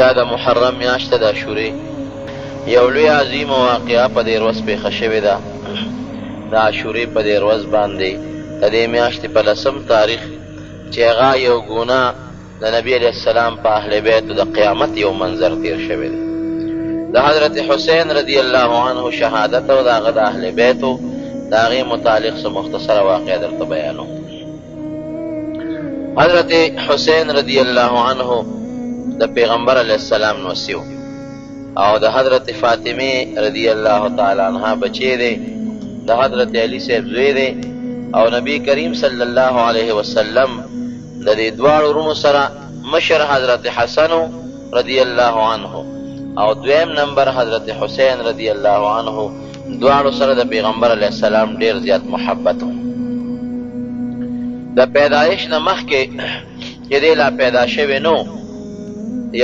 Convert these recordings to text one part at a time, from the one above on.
دا د محرم میاشت د عاشورې یو لوی عظیمه واقعه په دې ورځ پیښه شوې ده. د عاشورې په دې ورځ باندې د دې میاشتې په 10 تاریخ چې هغه یو ګناه د نبی علیه السلام په اهل بیتو د قیامت یو منظر تیر شوی دی. د حضرت حسین رضی الله عنه شهادت او د هغه د اهل بیتو د هغې متعلق څه مختصره واقعه درته بیانوم. حضرت حسین رضی الله عنه د پیغمبر علیه السلام نوسی و او د حضرت فاطمه رضی الله تعالی عنها بچی دی، د حضرت علی صاحب زوی دی او نبی کریم صلی الله علیه وسلم د دې دواړو ورونو سره مشر حضرت حسن رضی الله عنه او دویم نمبر حضرت حسین رضی الله عنه، دواړو سره د پیغمبر علیه السلام ډیر زیات محبت و. د پیدایش نه مخکې چې دی لا پیدا شوی نو،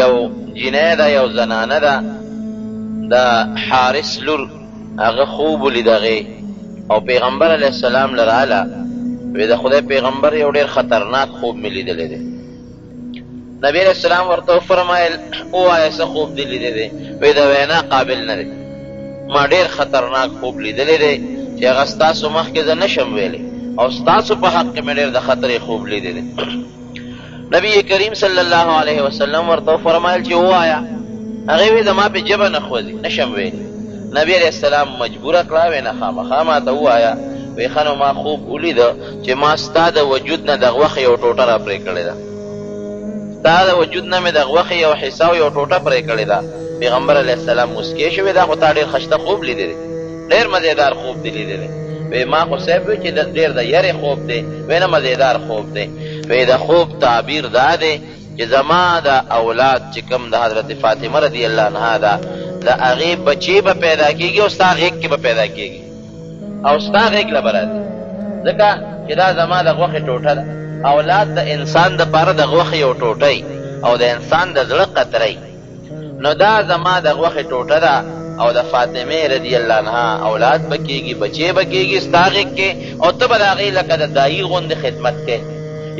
یو جنۍ ده، یو زنانه ده، د حارث لور هغه خوب ولید هغې او پیغمبر علیه السلام له راله وی د خدای پیغمبر یو ډېر خطرناک خوب مې لیدلی دی. نبی علیه السلام ورته وفرمایل ووایه څه خوب دې لیدلی دی؟ وی د وینا قابل نه دی، ما ډېر خطرناک خوب لیدلی دی چې هغه ستاسو مخکې زه نشم ویلی او ستاسو په حق کې مې ډېر د خطرې خوب لیدلی. نبی کریم صلی الله علیه وسلم ورته وفرمایل چې ووایه. هغې وی زما پې ژبه نه خوځي، نشم ویلی. نبی علیه السلام مجبوره کړه، وی نه خامخا ماته ووایه. وی ښه نو ما خوب ولیده چې ما ستا د وجود نه د غوښې یو ټوټه را پرې کړې ده، ستا د وجود نه مې د غوښې یو حصه او یو ټوټه پرې کړې ده. پیغمبر علیه السلام مسکې شوې، دا خو تا ډېر ښایسته خوب لیدلی، ډېر مزېدار خوب دې لیدلی. وی ما خو صاحب وی چې ډېر د یرې خوب دی، وی نه مزېدار خوب دی. وی د خوب تعبیر دا دی چې زما د اولاد چې کوم د حضرت فاطمه رضی الله عنها ده، د هغې بچې به پیدا کېږي او ستا غېږ کې به پیدا کېږي او ستا غېږ له به راځي، ځکه چې دا زما د غوښې ټوټه ده. اولاد د انسان دپاره د غوښې یو ټوټی او د انسان د زړه قطری، نو دا زما د غوښې ټوټه ده او د فاطمې رضی الله عنها اولاد به کېږي، بچې به کېږي ستا غېږ کې او ته به د هغې لکه د دایي غوندې خدمت کوې.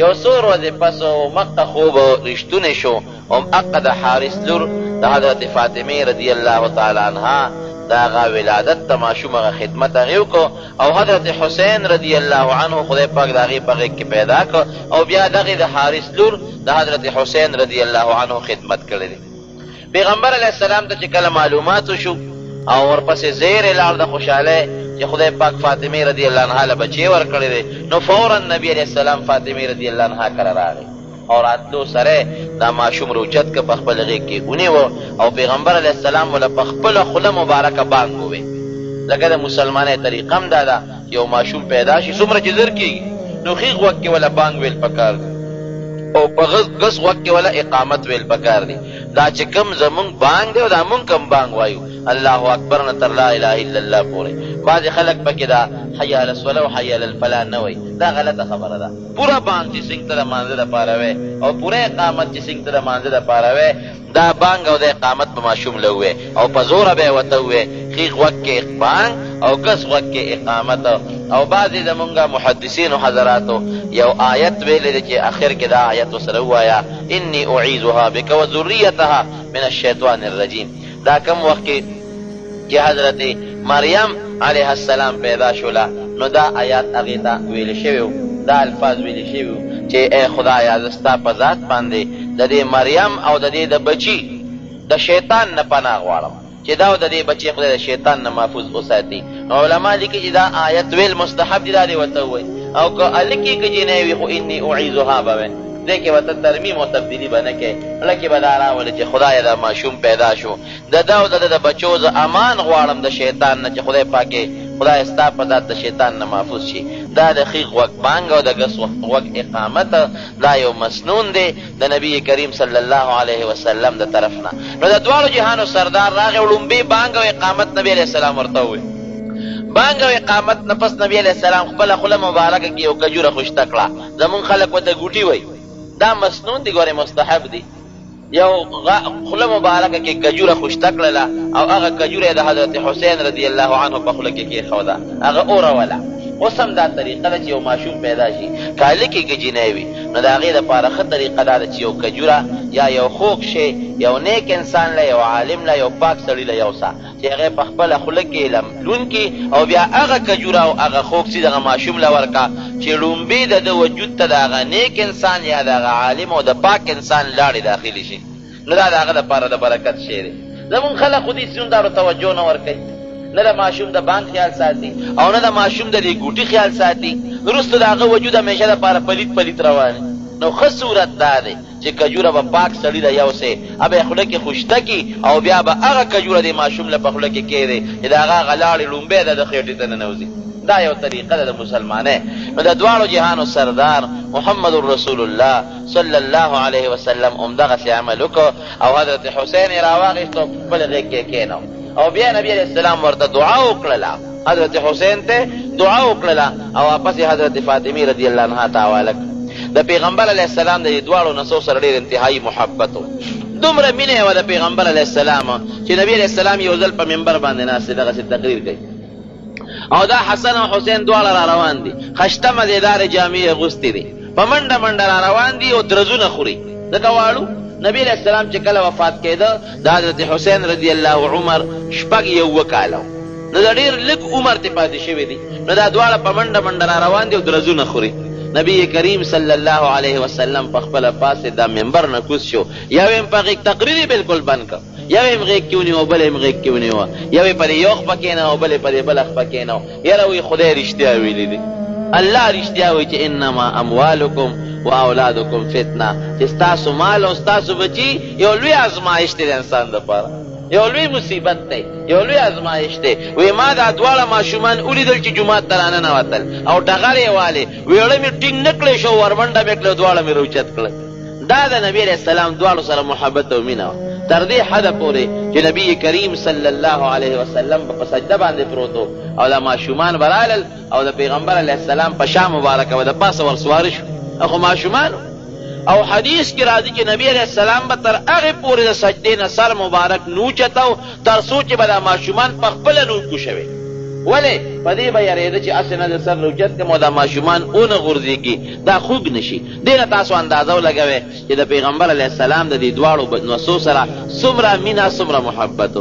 یو څو ورځې پس مقه خوب رښتونی شو او حقه د حارث لور د حضرت فاطمه رضی الله تعالی عنها د هغه ولادت ته ماشوم هغه خدمت هغې وکړو او حضرت حسین رضی الله عنه خدای پاک د هغې په غېږ کې پیدا کړ او بیا دغې د حارث لور د حضرت حسین رضی الله عنه خدمت کړی دی. پیغمبر علیه السلام ته چې کله معلومات وشو او ورپسې زیرې لاړ د خوشحالۍ چې خدای پاک فاطمه رضی الله عنها له بچې ورکړی دی، نو فورا نبی علیه السلام فاطمه رضی الله عنها کره راغی او راتلو سره دا ماشوم روچت که په خپل غېږ کې ونیوه او پیغمبر علیه السلام له په خپله خوله مبارکه بانګ ووی. لکه د مسلمانۍ طریقه هم دا ده، یو ماشوم پیدا شي څومره چې زر کېږي نو ښیغ غوږ کې وله بانګ ویل پکار دی او په ګس غوږ کې وله اقامت ویل پکار دی. دا چې کوم زمونږ بانګ دی او دا مونږ کوم بانګ وایو الله اکبر نه تر لا اله الا الله پورې. بعضې خلک پکې دا حی علی الصلاة او حی علی الفلاح نه وایي، دا غلطه خبره ده. پوره بانګ چې څنګ ته د مانځه دپاره وی او پوره اقامت چې څنګ ته د مانځه دپاره وی، دا بانګ او د اقامت به ماشوم له ووی او په زوره به یې ورته ووی ښیغ غوږ کې بانګ او ګس غوږ کې اقامت. او بعضې زمونږ محدثینو حضراتو یو آیت ویلی دی چې اخر کې دا آیت ورسره ووایه انی اعیذها بک و ذریتها من الشیطان الرجیم. دا کم وخت کې چې حضرت مریم علیه السلام پیدا شوله نو دا آیات هغې ته ویلی شوي وو، دا الفاظ ویلی شوي وو چې ای خدایه زه ستا په ذات باندې د دې مریم او د دې د بچي د شیطان نه پناه غواړم چې دا او د دې بچي خدای د شیطان نه محفوظ وساتي. علما لیکي چې دا آیت ویل مستحب دي، دا دې ورته ووایي او که هلکې که جینۍ وي خو انی اعیذها به وایي، دې کې به ته ترمیم او تبدیلي به نه کوې، لکې به دا راولې چې خدایه دا ماشوم پیدا شو د ده او د ده د بچو زه امان غواړم د شیطان نه چې خدای پاکې خدای ستا په ذات د شیطان نه محفوظ شي. دا د ښیغ غوږ بانګ او د ګس غوږ اقامت دا یو مسنون دی د نبی کریم صلی الله علیه وسلم د طرف نه. نو د دواړو جهانو سردار راغی، لومبي بانګ او اقامت نبی علیه السلام ورته وویل. بانګ او اقامت نه پس نبی علیه السلام خپله خوله مبارکه کې یو کجوره خوشته کړه. زمونږ خلک ورته ګوټي وایي، دا مسنون دی، ګورې مستحب دی. یو خوله مبارکه کې کجوره خوشته کړله او هغه کجوره د حضرت حسین رضی الله عنه په خوله کې کېښوده، هغه اوروله. اوس هم دا طریقه ده چې یو ماشوم پیدا شي کاله کې ګجینی وي نو د هغې دپاره ښه طریقه دا ده چې یو کجوره یا یو خوږ شی یو نیک انسان له یو عالم له یو پاک سړي له یوسه چې هغې په خپله خوله کې لون کې او بیا هغه کجوره او هغه خوږ سي دغه ماشوم له ورکه چې لومبې د ده وجود ته د هغه نیک انسان یا د هغه عالم او د پاک انسان لاړې داخلي شي نو دا د هغه دپاره د برکت شی دی زمونږ خلک خو دې سیندارو توجه نه ورکوي نه د ماشوم د بانک خیال ساتي او نه د ماشوم د دې ګوټي خیال ساتي وروسته د هغه وجود همیشه دپاره پلیت پلیت روان نو ښه صورت دا دی چې کجوره به پاک سړي له یوسې به یې خوله کې خوشته کي او بیا به هغه کجوره د ماشوم له په خوله کې کېږدي چې د هغه هغه لاړې لومبی د خېټې ته ننوځي دا یو طریقه ده د مسلمانۍ نو د دواړو جهانو سردار محمد رسول الله صلی الله علیه وسلم همدغسې عمل وکړو او حضرت حسین یې راواخېست او په خپل غېږ کې کېنو او بیا نبی علیه السلام ورته دعا وکړله حضرت حسین ته دعا وکړله او واپس یې حضرت فاطمې رضی الله عنها ته حواله د پیغمبر علیه السلام د دې دواړو نسو سره ډېر انتهایي محبت و دومره مینه یې وه د پیغمبر علیه السلام چې نبی علیه السلام یو ځل په منبر باندې ناست دی دغسې تقریر کوي او دا حسن او حسین دواړه را روان دي خشته مزېدارې جامې اغوستې دي په منډه منډه را روان دي او درزونه خوري ځکه واړو نبی علیه السلام چې کله وفات کېده د حضرت حسین رضی الله عمر شپږ یوه کاله نو د ډېر لږ عمر ته پاتې شوي دي نو دا دواړه په منډه منډه را روان دي او درزونه خوري نبی کریم صلی الله علیه وسلم په خپله پاسې دا منبر نه کوز شو یو یې په غېږ تقریر بلکل بند کړ یو یې غېږ کې ونیو بل یې غېږ کې ونیوه یو یې په دې یو خپه کېنه او بل یې په دې بله خپه کېنه یاره وایي خدای رښتیا ویلي دي الله رښتیا وایي چې انما اموالکم و اولادکم فتنه چې ستاسو مال او ستاسو بچي یو لوی ازمایش دی د انسان دپاره یو لوی مصیبت دی یو لوی ازمایش دی وی ما دا دواړه ماشومان ولیدل چې جومات ته راننوتل او ټغر یې والې ویړه مې ټینګ نه کړی شو ورمنډه مې کړه دواړه مې روچت کړه دا د نبي علیه السلام دواړو سره محبت او مینه وه تر دې حده پورې چې نبي کریم صلی الله علیه وسلم په سجده باندې پروت او دا ماشومان به رالل او د پیغمبر علیه السلام په شا مبارکه به د پاسه ورسواره شو خو ماشومانو او حدیث کې راځي چې نبی علیه السلام به تر هغې پورې د سجدې نه سر مبارک نوچتو تر څو چې به دا ماشومان په خپله نوچ کوشوي ولې په دې به یارېده چې هسې نه د سر نوچت کړم او دا ماشومان ونه غورځېږي دا خوږ نه شي دې نه تاسو اندازه ولګوئ چې د پیغمبر علیه السلام د دې دواړو نسو سره څومره مینه څومره محبت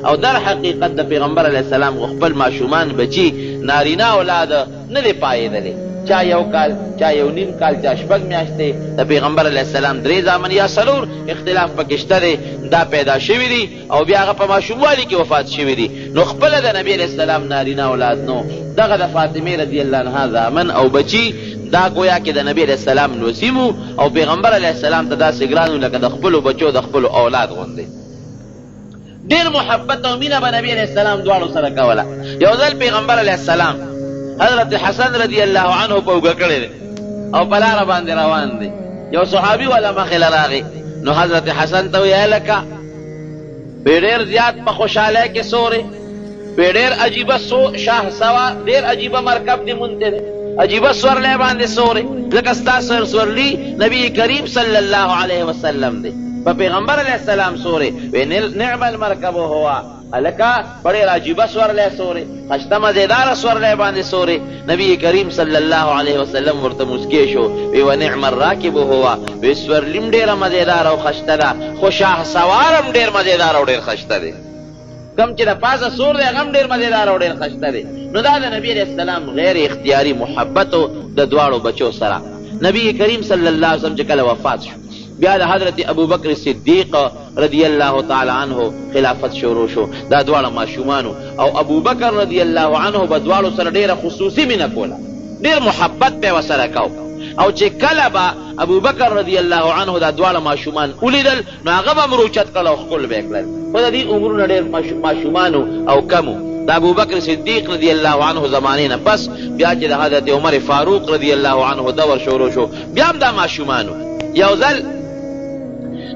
او در حقیقت د پیغمبر علیه السلام خپل ماشومان بچي نارینه اولاده نه دی پایېدلی چا یو کال چا یو نیم کال چا شپږ میاشتې د پیغمبر علیه السلام درې زامن یا څلور اختلاف پکې شته دی دا پیدا شوي دي او بیا هغه په ماشوموالي کې وفات شوي دي نو خپله د نبي علیه السلام نارینه اولاد نو دغه د فاطمې رضی الله عنها زامن او بچي دا گویا کې د نبی علیه السلام نوسیمو او پیغمبر علیه السلام ته داسې ګران وو لکه د خپلو بچو د خپلو اولاد غوندې ډېر محبت او مینه به نبي علیه السلام دواړو سره کوله یو ځل پیغمبر علیه السلام حضرت حسن رضی الله عنه په اوږه کړی دی او په لاره باندې روان دی یو صحابي والا مخې له راغی نو حضرت حسن ته ویې هلکه په ډېر زیات په خوشحالۍ کې سورې په ډېر عجیبه شاهسوه ډېر عجیبه مرکب دې مونته دی عجیبه سورلی باندې سورې ځکه ستا سورلی نبي کریم صلی الله علیه وسلم دی په پیغمبر علیه السلام سورې وی نعم المرکب هو هلکه په ډېر عجیبه سورلی سورې خشته مزېداره سورلی باندې سورې نبي کریم صلی الله علیه وسلم ورته مسکی شو وی و نعم الراکب هو وی سورلیم ډېره مزېداره او خشته ده خو شاهسوار هم ډېر مزېداره او ډېر خشته دی کم چې د پاسه سور دی هغه هم ډېر مزېدار او ډېر خشته دی نو دا د نبي علیه السلام غیر اختیاري محبت د دواړو بچو سره نبي کریم صلی الله علیه وسلم چې کله وفات شو بیا د حضرت ابوبکر صدیق رضی الله تعالی عنه خلافت شروع شو دا دواړه ماشومانو او ابوبکر رضی الله عنه به دواړو سره ډېره خصوصي مینه کوله ډېر محبت به یې ورسره کو او چې کله به ابوبکر رضی الله عنه دا دواړه ماشومان ولیدل نو هغه به هم روچت کړل او ښکل به یې کړل خو د دې عمرونه ډېر ماشومانو او کمو د ابوبکر صدیق رضی الله عنه زمانې نه پس بیا چې د حضرت عمر فاروق رضی الله عنه دور شروع شو بیا هم دا ماشومانو یو ځل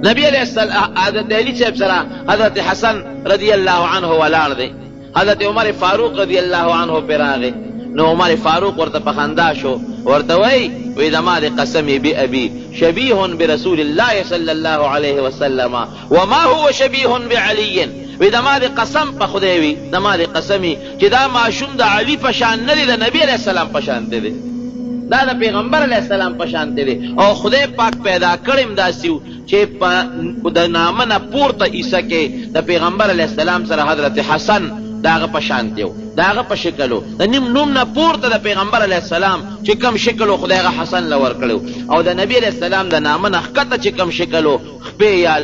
نبی علیه السلام حضرت علی صاحب سره حضرت حسن رضی الله عنه ولاړ دی حضرت عمر فاروق رضی الله عنه پرې راغی نو عمر فاروق ورته په خندا شو ورته وی زما د قسمی بأبي شبیه برسول الله صلی الله علیه وسلم وما هو شبیه بعلی وی د ما د قسم په خدای وي د ما د قسمي چې دا ماشوم د علي په شان نه دی د نبي علیه السلام په شانته دی دا د پیغمبر علیه السلام په شانته دی او خدای پاک پیدا کړم داسې و چې د نامه نه پورته عیسه کې د پیغمبر علیه السلام سره حضرت حسن د هغه په شانتې و د هغه په شکل و د نیم نوم نه پورته د پیغمبر علیه السلام چې کم شکل و خدای هغه حسن له ورکړی او د نبي علیه السلام د نامه نه ښکته چې کم شکل و خپې یا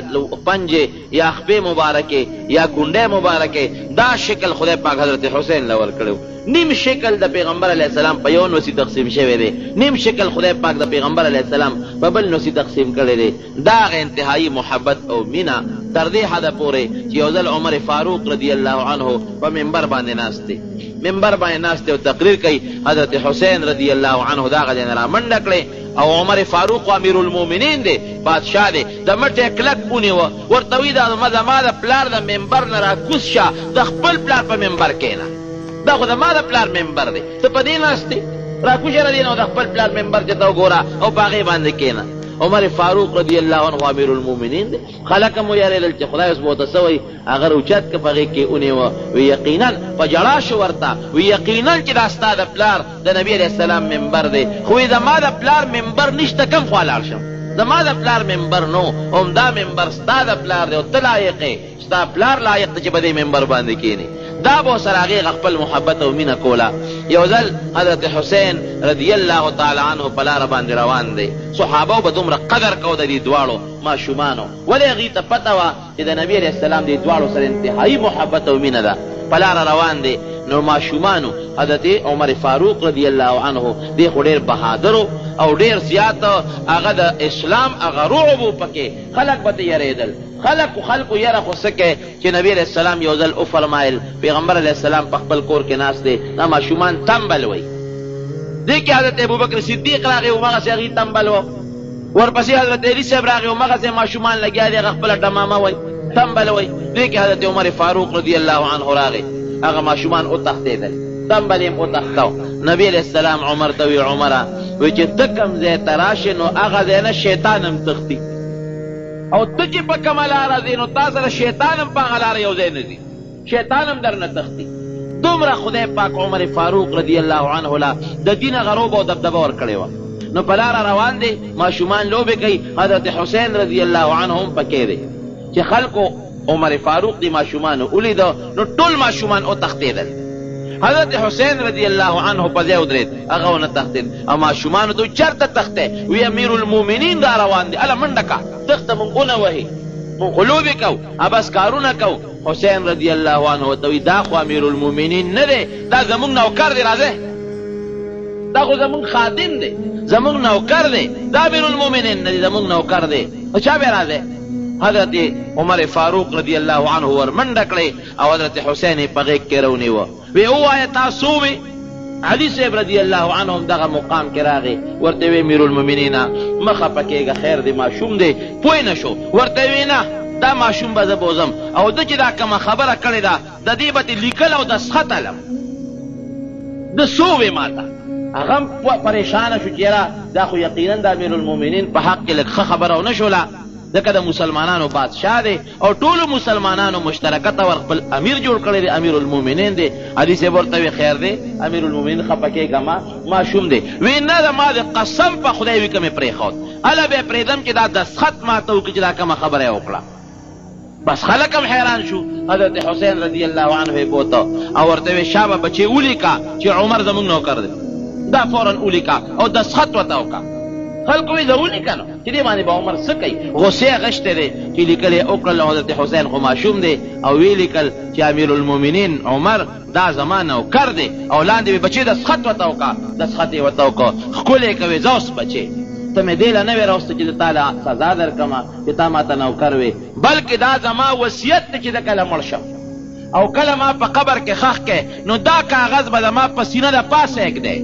پنجې یا خپې مبارکې یا کونډۍ مبارکې دا شکل خدای پاک حضرت حسین له ورکړی نیم شکل د پیغمبر علیه السلام په یو نوڅي تقسیم شوی دی نیم شکل خدای پاک د پیغمبر علیه السلام په بل نوڅي تقسیم کړی دی دا هغه انتهایی محبت او مینه تر دې حده پورې چې یو ځل عمر فاروق رضی الله عنه په منبر باندې ناست دی منبر باندې ناست دی او تقریر کوي حضرت حسین رضی الله عنه دا هغه ځای نه رامنډه کړې او عمر فاروق امیر المؤمنین دی بادشاه دی د مټې کلک ونیوه ورته وایي دا زما د پلار د منبر نه راکوز شه د خپل پلار په منبر کښېنه دا خو د ما د پلار ممبر دی ته په دې ناست دی راکوشه ردی نو د خپل پلار ممبر چې ته وګوره او په هغې باندې کښېنه عمر فاروق رضی الله عنه امیر المؤمنین دی خلک هم ویارېدل چې خدای اوس به ورته څه وایي هغه روچت که په هغې کې ونیوه وی یقینا په ژړا شو ورته وی یقینا چې دا ستا د پلار د نبي علیه السلام ممبر دی خو وی د ما د پلار ممبر نشته کم خوا لاړ شم د ما د پلار ممبر نو همدا ممبر ستا د پلار دی او ته لایق یې ستا پلار لایق دی چې په دې ممبر باندې کښېنې دا به سره هغې خپل محبت او مینه کوله یو ځل حضرت حسین رضی الله تعالی عنه په لاره باندې روان دی صحابو به دومره قدر کو د دې دواړو ماشومانو ولې هغې ته پته وه چې د نبي علیه السلام دې دواړو سره انتهایی محبت او مینه ده په لاره روان دی نو ماشومانو حضرت عمر فاروق رضی الله عنه دی خو ډېر بهادرو او ډېر زیات هغه د اسلام هغه رعب و پکې خلک به ته یېرېدل خلکو یره خو څه کوي چې نبي علیه السلام یو ځل وفرمایل پیغمبر علیه السلام په خپل کور کې ناست دی دا ماشومان تنبل وی دې کې حضرت ابوبکر صدیق راغی هماغسې هغې تنبل و ورپسې حضرت علي صاحب راغی هماغسې ماشومان لګیا دي هغه خپله ډمامه وی تنبل وی دې کې حضرت عمر فاروق رضی الله عنه راغی هغه ماشومان وتښتېدل تنبل یې وتښتو نبي علیه السلام عمر ته وی عمره وی چې ته کوم ځای ته راشې نو هغه ځای نه شیطان هم تښتي او ته چې په کومه لاره ځې نو تا سره شیطان هم په هغه لاره یو ځای نه ځي شیطان هم در نه تښتي دومره خدای پاک عمر فاروق رضی الله عنه له د دین هغه روب او دبدبه ورکړې وه نو په لاره روان دی ماشومان لوبې کوي حضرت حسین رضی الله عنه هم پکې دی چې خلکو عمر فاروق دی ماشومانو ولیده نو ټول ماشومان وتښتېدل حضرت حسین رضی الله عنه په ځای ودرېد هغه ونه تښتېد او ماشومانو ته چېرته تښتې وی امیر المؤمنین دا روان دی هله منډه که تښته مونږ ونه وهي مونږ خو لوبې کوو ابس کارونه کوو حسین رضی الله عنه ورته وی دا خو امیر المؤمنین نه دی دا زمونږ نوکر دی راځئ دا خو زمونږ خادم دی زمونږ نوکر دی دا امیر المؤمنین نه دی زمونږ نوکر دی چا بیا راځئ حضرت عمر فاروق رضی الله عنه ورمنډه کړې او حضرت حسین یې په غېږ کې رونیوه وی ووایه تاسو وې علي صاحب رضی الله عنه هم دغه مقام کې راغی ورته وی امیر المؤمنینا مه خفه کېږه خیر دی ماشوم دی پوه نه شو ورته وی نه دا ماشوم به زه بوزم او ده چې دا کومه خبره کړې ده د دې به دې لیکل او دسخط علم ده څو وې ما ته هغه هم پریشانه شو چې یاره دا خو یقینا د امیر المؤمنین په حق کې لږ ښه خبره ونه شوله ځکه د مسلمانانو بادشاه دی او ټولو مسلمانانو مشترکه طور خپل امیر جوړ کړی دی امیر المؤمنین دی علي صاحب ورته وی خیر دی امیر المؤمنین خفه کېږه ماشوم دی وی نه د ما د قسم په خدای وي که مې پرېښود هله به یې پرېږدم چې دا دسخط ماته وکړي چې دا کومه خبره یې وکړه بس خلک هم حیران شو حضرت حسین رضی الله عنه یې بوته او ورته وی شابه بچې ولیکه چې عمر زمونږ نوکر دی دا فورا ولیکه او دسخط ورته وکړه خلکو وی ضرور لیکنو چې دې باندې به عمر څه کوي غصې اخیستی دی چې لیکل یې وکړل حضرت حسین خو ماشوم دی او وی لیکل چې امیر المؤمنین عمر دا زما نوکر دی او لاندې مې بچې دسخط ورته وکړه دسخط یې ورته وکړه ښکلی کوې زه اوس بچې ته مې دې له نه وې راوسته چې د تا له سزا درکړمه چې تا ما ته نوکر وې بلکې دا زما وصیت دی چې زه کله مړ شم او کله ما په قبر کې ښخ کې نو دا کاغذ به زما په سینه د پاسه ایږدی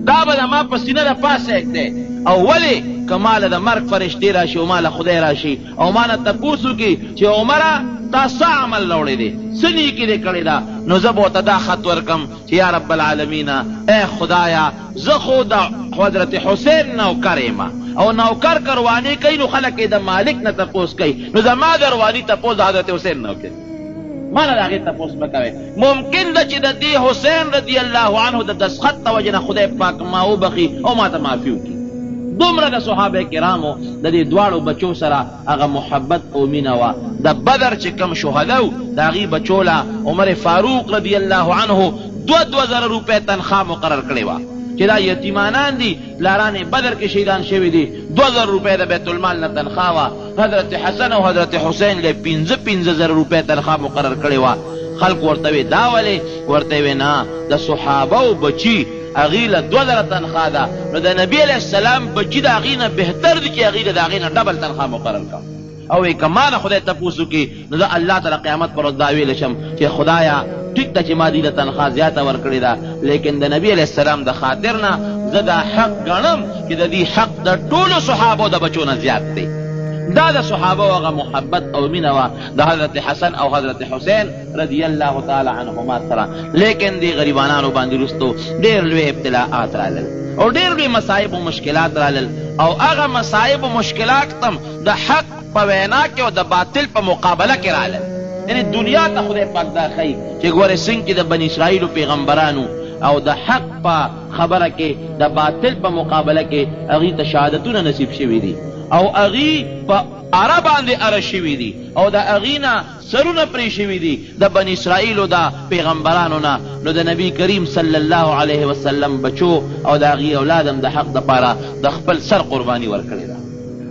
دا به د ما په سینه د پاسه ایږدی او ولې که ما له د مرګ فرشتې راشي او ما له خدای راشي او ما نه تپوس وکړي چې عمره تا څه عمل راوړی دی څه نیکي دې کړې ده نو زه به ورته دا خط ورکړم چې یا رب العالمینه ای خدایه زه خو د حضرت حسین نوکر یم او نوکر که روانې کوي نو خلک یې د مالک نه تپوس کوي نو زما د رواني تپوس د حضرت حسین نه وکړي ما نه د هغې تپوس مه کوئ. ممکن ده چې د دې حسین رضی الله عنه د دستخط د وجې نه خدای پاک ما وبخي او ما ته معافي وکړي. دومره د صحابه کرامو د دې دواړو بچو سره هغه محبت او مینه وه. د بدر چې کم شهدا و د هغې بچو له عمر فاروق رضی الله عنه 2,000 روپۍ تنخواه مقرر کړې وه چې دا یتیمانان دي، پلاران بدر کې شهیدان شوي دي. 2,000 روپۍ د بیت المال نه تنخواه وه. حضرت حسن او حضرت حسین له 15,000 روپۍ تنخواه مقرر کړې وه. خلق ورته وی دا ولې؟ ورته وی نه، د صحابه بچي هغې له 2,000 تنخواه ده، نو د نبي علیه السلام بچي د هغې نه بهتر دي چې هغې د هغې نه ډبل تنخواه مقرر کړه. او وی که ما نه خدای تپوس وکړي نو زه الله ته د قیامت پر ورځ دا ویلی شم چې خدایه ټیک ده چې ما دې له تنخواه زیاته ورکړې ده، لیکن د نبي علیه السلام د خاطر نه زه دا حق ګڼم چې د دې حق د ټولو صحابو د بچو نه زیات دی. دا د صحابه هغه محبت او مینه وه د حضرت حسن او حضرت حسین رضی الله تعالی عنهما سره. لیکن دې غریبانانو باندې وروستو ډېر لوی ابتلاءات رالل او ډېر لوی مصایب او مشکلات رالل، او هغه مصایب او مشکلات هم د حق په وینا کې او د باطل په مقابله کې رالل. یعنې دنیا ته خدای پاک دا ښیي چې ګورې څنګه چې د بني اسرائیلو پیغمبرانو او د حق په خبره کې د باطل په مقابله کې هغې ته شهادتونه نصیب شوي دي او هغې په اره باندې اره شوي دي او د هغې نه سرونه پرې شوي دي د بني اسرائیلو د پیغمبرانو نه. نو د نبي کریم صلی الله علیه وسلم بچو او د هغې اولاد هم د حق دپاره د خپل سر قرباني ورکړې ده،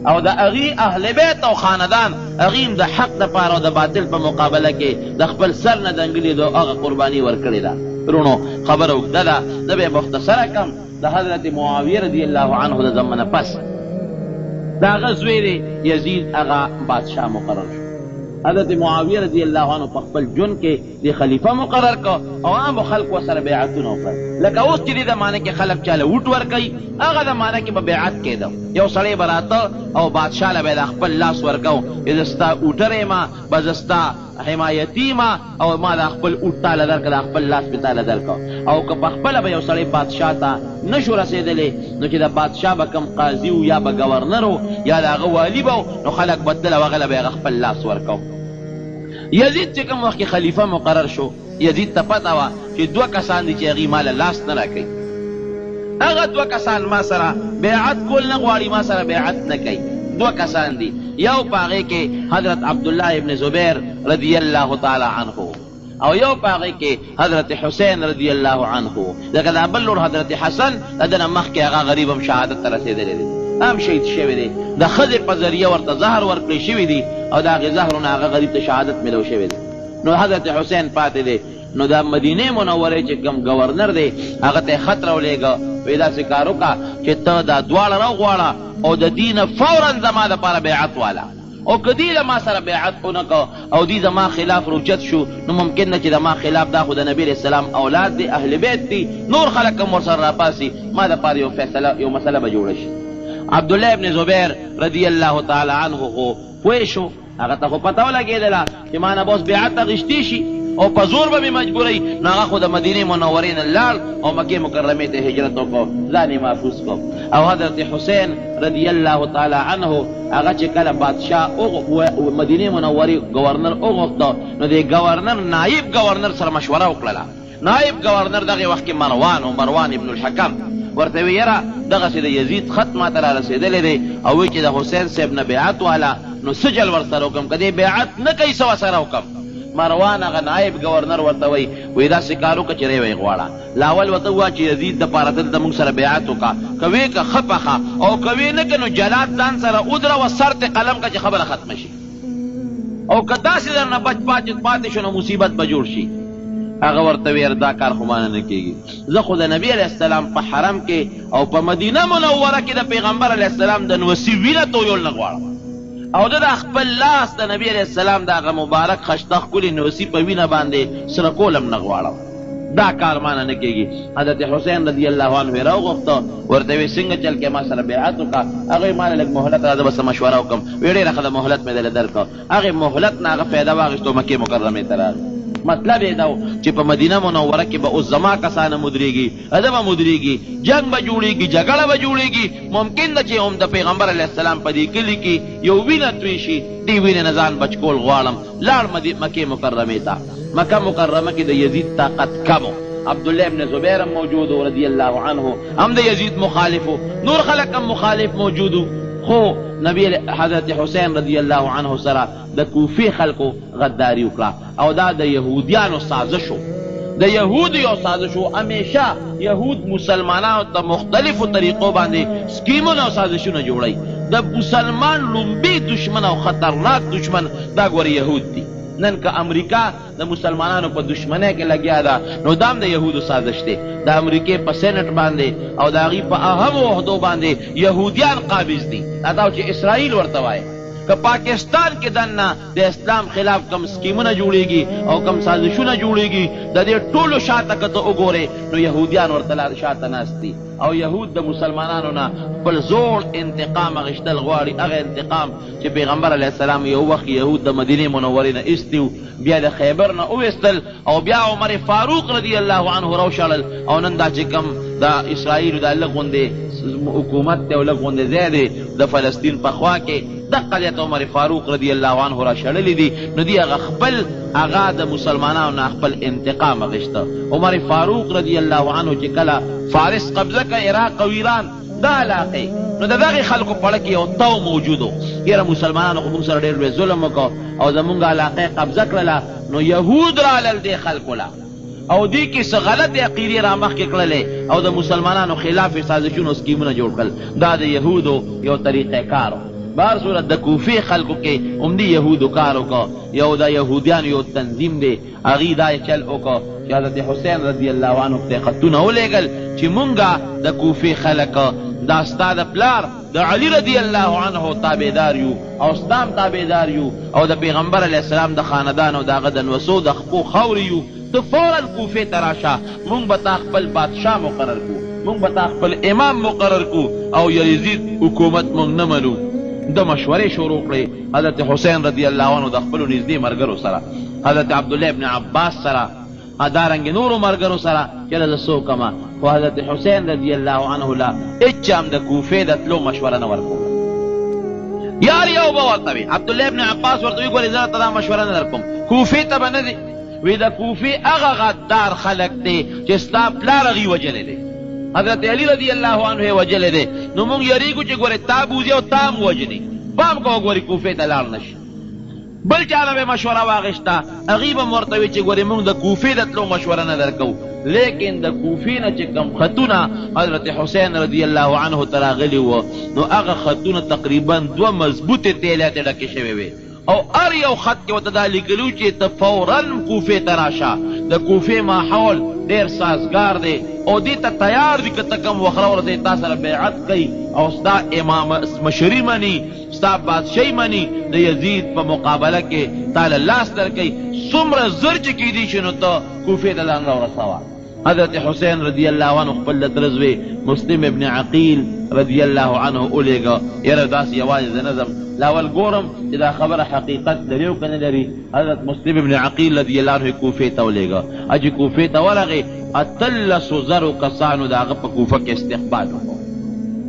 او د هغې اهل بیت او خاندان هغې هم د حق دپاره او د باطل په مقابله کې د خپل سر نه دنګلې ده هغه قرباني ورکړې ده. ورونو خبره اوږده ده، زه به یې مختصره کړم. د حضرت معاویه رضی الله عنه د زمنه پس د هغه زوی دی یزید هغه بادشاه مقرر شو. حضرت معاویه رضی الله عنه په خپل ژوند کې د خلیفه مقرر کړ او عامو خلکو ورسره بیعتونه وکړل. لکه اوس چې دې زمانه کې خلک چاله ووټ ورکوي، هغه زمانه کې به بیعت کېده. یو سړی به راته او بادشاه له به د خپل لاس ورکو چې زه ستا اوټر یم، به زه ستا حمایتي ما او ما د خپل اوټ تاله درکړه، د خپل لاس مې تاله درکړه. او که په خپله به یو سړی بادشاه ته نشو رسېدلی نو چې د بادشاه به کم قاضي و یا به ګورنر و یا د هغه والي به نو خلک به تله و هغه له به هغه خپل لاس ورکو. یزید چې کوم وخت کې خلیفه مقرر شو، یزید ته پته وه چې 2 کسان دي چې هغې ما له لاس نه راکوي. هغه 2 کسان ما سره بیعت کول نه غواړي، ما سره بیعت نه کوي. 2 کسان دي، یو په هغې کې حضرت عبدالله ابن زبیر رضی الله تعالی عنه او یو په هغې کې حضرت حسین رضی الله عنه. ځکه دا بل لور حضرت حسن د ده نه مخکې هغه غریب هم شهادت ته رسېدلی دی، هم شهید شوی دی. د ښځې په ذریعه ورته زهر ورکړی شوي دي او د هغې زهرونه هغه غریب ته شهادت میلو شوی دی. نو حضرت حسین پاتې دی. نو د مدینې منورې چې کوم ګورنر دی هغه ته یې خط راولېږه، وایي داسې کار وکړه چې ته دا دواړه راوغواړه او د دې نه فوراً زما دپاره بیعت واله، او که دې له ما سره بیعت ونه کړه او دې زما خلاف روچت شو نو ممکن نه چې د ما خلاف دا خو د نبي علیه السلام اولاد دي، اهل بیت دي، نور خلک هم ورسره راپاسي، ما دپاره یو فیصله یو مسله به جوړه شي. عبدالله ابن زبیر رضی الله تعالی عنه خو پوه شو، هغه ته خو پته ولګېدله چې ما نه به اوس بیعت اخیستې شي او په زور به مې مجبوروي، نو هغه خو د مدینې منورې نه لاړ او مکې مکرمې ته هجرت وکړو، ځان یې محفوظ کړو. او حضرت حسین رضی الله تعالی عنه هغه چې کله بادشاه مدینې منورې ګورنر وغوښته نو د ګورنر نایب ګورنر سره مشوره وکړله. نایب ګورنر دغې وخت کې مروان ابن الحکم ورته وی یاره دغسې د یزید خط ما ته را رسېدلی دی او وایي چې د حسین صاحب نه بیعت واله نو سجل ورسره وکړم، که دې بیعت نه کوي څه ورسره وکړم. مروان هغه نایب ګورنر ورته وایي داسې کار وکړه چې ری غواړه. لاول ورته ووایه چې یزید دپاره دلته موږ سره بیعت وکړه، که ویې که ښه پخه او که ویې نه که نو جلاد ځان سره ودروه سر ته قلم که چې خبره ختمه شي، او که داسې در نه بچ پاتې شو نو مصیبت به جوړ شي. هغه ورته ویل دا کار خو مانه نه کېږي، زه خو د نبي علیه السلام په حرم کې او په مدینه منوره کې د پیغمبر علیه السلام د نوسي وینه تویول نه غواړم، او ده د خپل لاس د نبي علیه السلام د هغه مبارک خشته ښکلې نوسي په وینه باندې سره کولم نه غواړم، دا کار مانه نه کېږي. حضرت حسین رضی الله عنه یې راوغوښته، ورته ویې څنګه چل کې ما سره بیعت وکړه. هغه یې ما له لږ مهلت راځه به څه مشوره وکړم. ویې ډېره ښه ده مهلت مې دله درکړه. هغې مهلت نه هغه فایده واخېستو مکې مکرمې ته راغی. مطلب یې دا چې په مدینه منوره کې به اوس زما کسانه مدرېږي اده به مدرېږي جنگ به جوړېږي جګړه به جوړېږي ممکن ده چې هم د پیغمبر علیه السلام په دې کلي کې یو وینه توی شي دې وینې نه ځان بچ کول غواړم لاړ مکې مکرمې ته مکه مکرمه کې د یزید طاقت کم عبدالله ابن زبیر هم موجود و رضی الله عنه هم د یزید مخالفو نور خلق هم مخالف موجودو خو نبی حضرت حسین رضی الله عنه سره د کوفی خلقو غداری وکړه او دا د یهودیانو سازشو د یهودیو سازشو همیشه یهود مسلمانانو ته مختلفو طریقو باندې سکیمونه او سازشونه جوړی د مسلمان لومبي دشمن او خطرناک دشمن دا ګوره یهود دي نن که امریکا د مسلمانانو په دشمنۍ کې لګیا ده نو دام د یهودو سازش دی د امریکې په سینټ باندې او د هغې په اهمو عهدو باندې یهودیان قابض دي دا چې اسرائیل ورته وایي که پاکستان کې دننه د اسلام خلاف کم سکیمونه جوړیږي او کم سازشونه جوړیږي د دې ټولو شاته که ته وګورې نو یهودیان ورته شاته ناست دي او یهود د مسلمانانو نه خپل زوړ انتقام اخیستل غواړي هغه انتقام چې پیغمبر علیه السلام یو وخت یهود د مدینې منورې نه ایستي بیا د خیبر نه وویستل او بیا عمر فاروق رضی الله عنه راوشړل او نن دا چې کم د اسرائیلو دا لږ غوندې حکومت دی او لږ غوندې ځای دی د فلسطین په خوا کې دقه دیت عمر فاروق رضی الله عنه را شړلی دي نو دی هغه خپل هغه د مسلمانانو نه خپل انتقام اخیسته عمر فاروق رضی الله عنه چې کله فارس قبضه که عراق او ایران دا علاقې نو د دغې خلکو په اړه کې یو تو موجودو یاره مسلمانانو خو موږ سره ډېر لوی ظلم وکړو او زمونږ علاقې قبضه کړله نو یهود رالل دې خلکو له او دې کې څه غلط عقیدې را مخکې کړلې او د مسلمانانو خلاف سازشونو سکیمونه جوړ کړل دا د یهودو یو طریقې کار بهر صورت د کوفې خلکو کې عمدي یهودو کار وکړه یو د یهودیانو یو تنظیم دی هغې دا چل وکړه چې حضرت حسین رضی الله عنه ته خطونه ولېږل چې مونږه د کوفې خلک دا ستا د پلار د علی رضی الله عنه تابعدار یو او ستام تابعدار یو او د پیغمبر علیه السلام د خاندان او د هغه د نوسو د خپو خاورې یو ته فوراً کوفې ته راشه مونږ به تا خپل بادشاه مقرر کو مونږ به تا خپل امام مقرر کو او یزید حکومت مونږ نه منو د مشورې شروع کړې حضرت حسین رضی الله عنه د خپلو نږدې ملګرو سره حضرت عبدالله ابن عباس سره دارنګې نورو ملګرو سره چېرې زه څه وکړمه خو حضرت حسین رضی الله عنه له هېچ هم د کوفې د تلو مشوره نه ورکوله یار یو به ورته وي عبدالله ابن عباس ورته وي ګورې زه ته دا مشوره نه درکوم کوفې ته به نه ځي وی د کوفې هغه غدار خلک دی چې ستا پلار هغې وجلی دی حضرت علی رضی الله عنه وجلی دی نو مونږ یریږو چې ګورې تا بوځي او تا هم وجني پام کوه ګورې کوفې ته لاړ نشي بل چا نه به مشوره واخېسته هغې به م ورته وي چې ګورې مونږ د کوفې د تلو مشوره نه درکوو لیکن د کوفې نه چې کم خطونه حضرت حسین رضی الله عنه ته راغلي وه نو هغه خطونه تقریبا 2 مضبوطې تیلې ته ډکې شوې وې او هر یو خط کې ورته دا لیکلي چې ته فوراً کوفې ته راشه د کوفې ماحول ډېر سازګار دی او دې ته تیار دي که ته کوم وخت راورځئ تا سره بیعت کوي او ستا امام مشري مني ستا بادشاهي مني د یزید په مقابله کې تا له لاس درکوي څومره زر چې کیدی شي نو ته کوفې ته ځان راورسوه حضرت حسین رضی الله عنه خپل د ترزوی مسلم ابن عقیل رضی الله عنه اولېږه یاره داسې یوازې د نظم لاول ګورم چې دا خبره حقیقت لري او که نه لري حضرت مسلم ابن عقیل رضی الله عنه کوفې ته ولېږه چې کوفې ته ورغې 13,000 کسانو د هغه په کوفه کې استقبال وکړو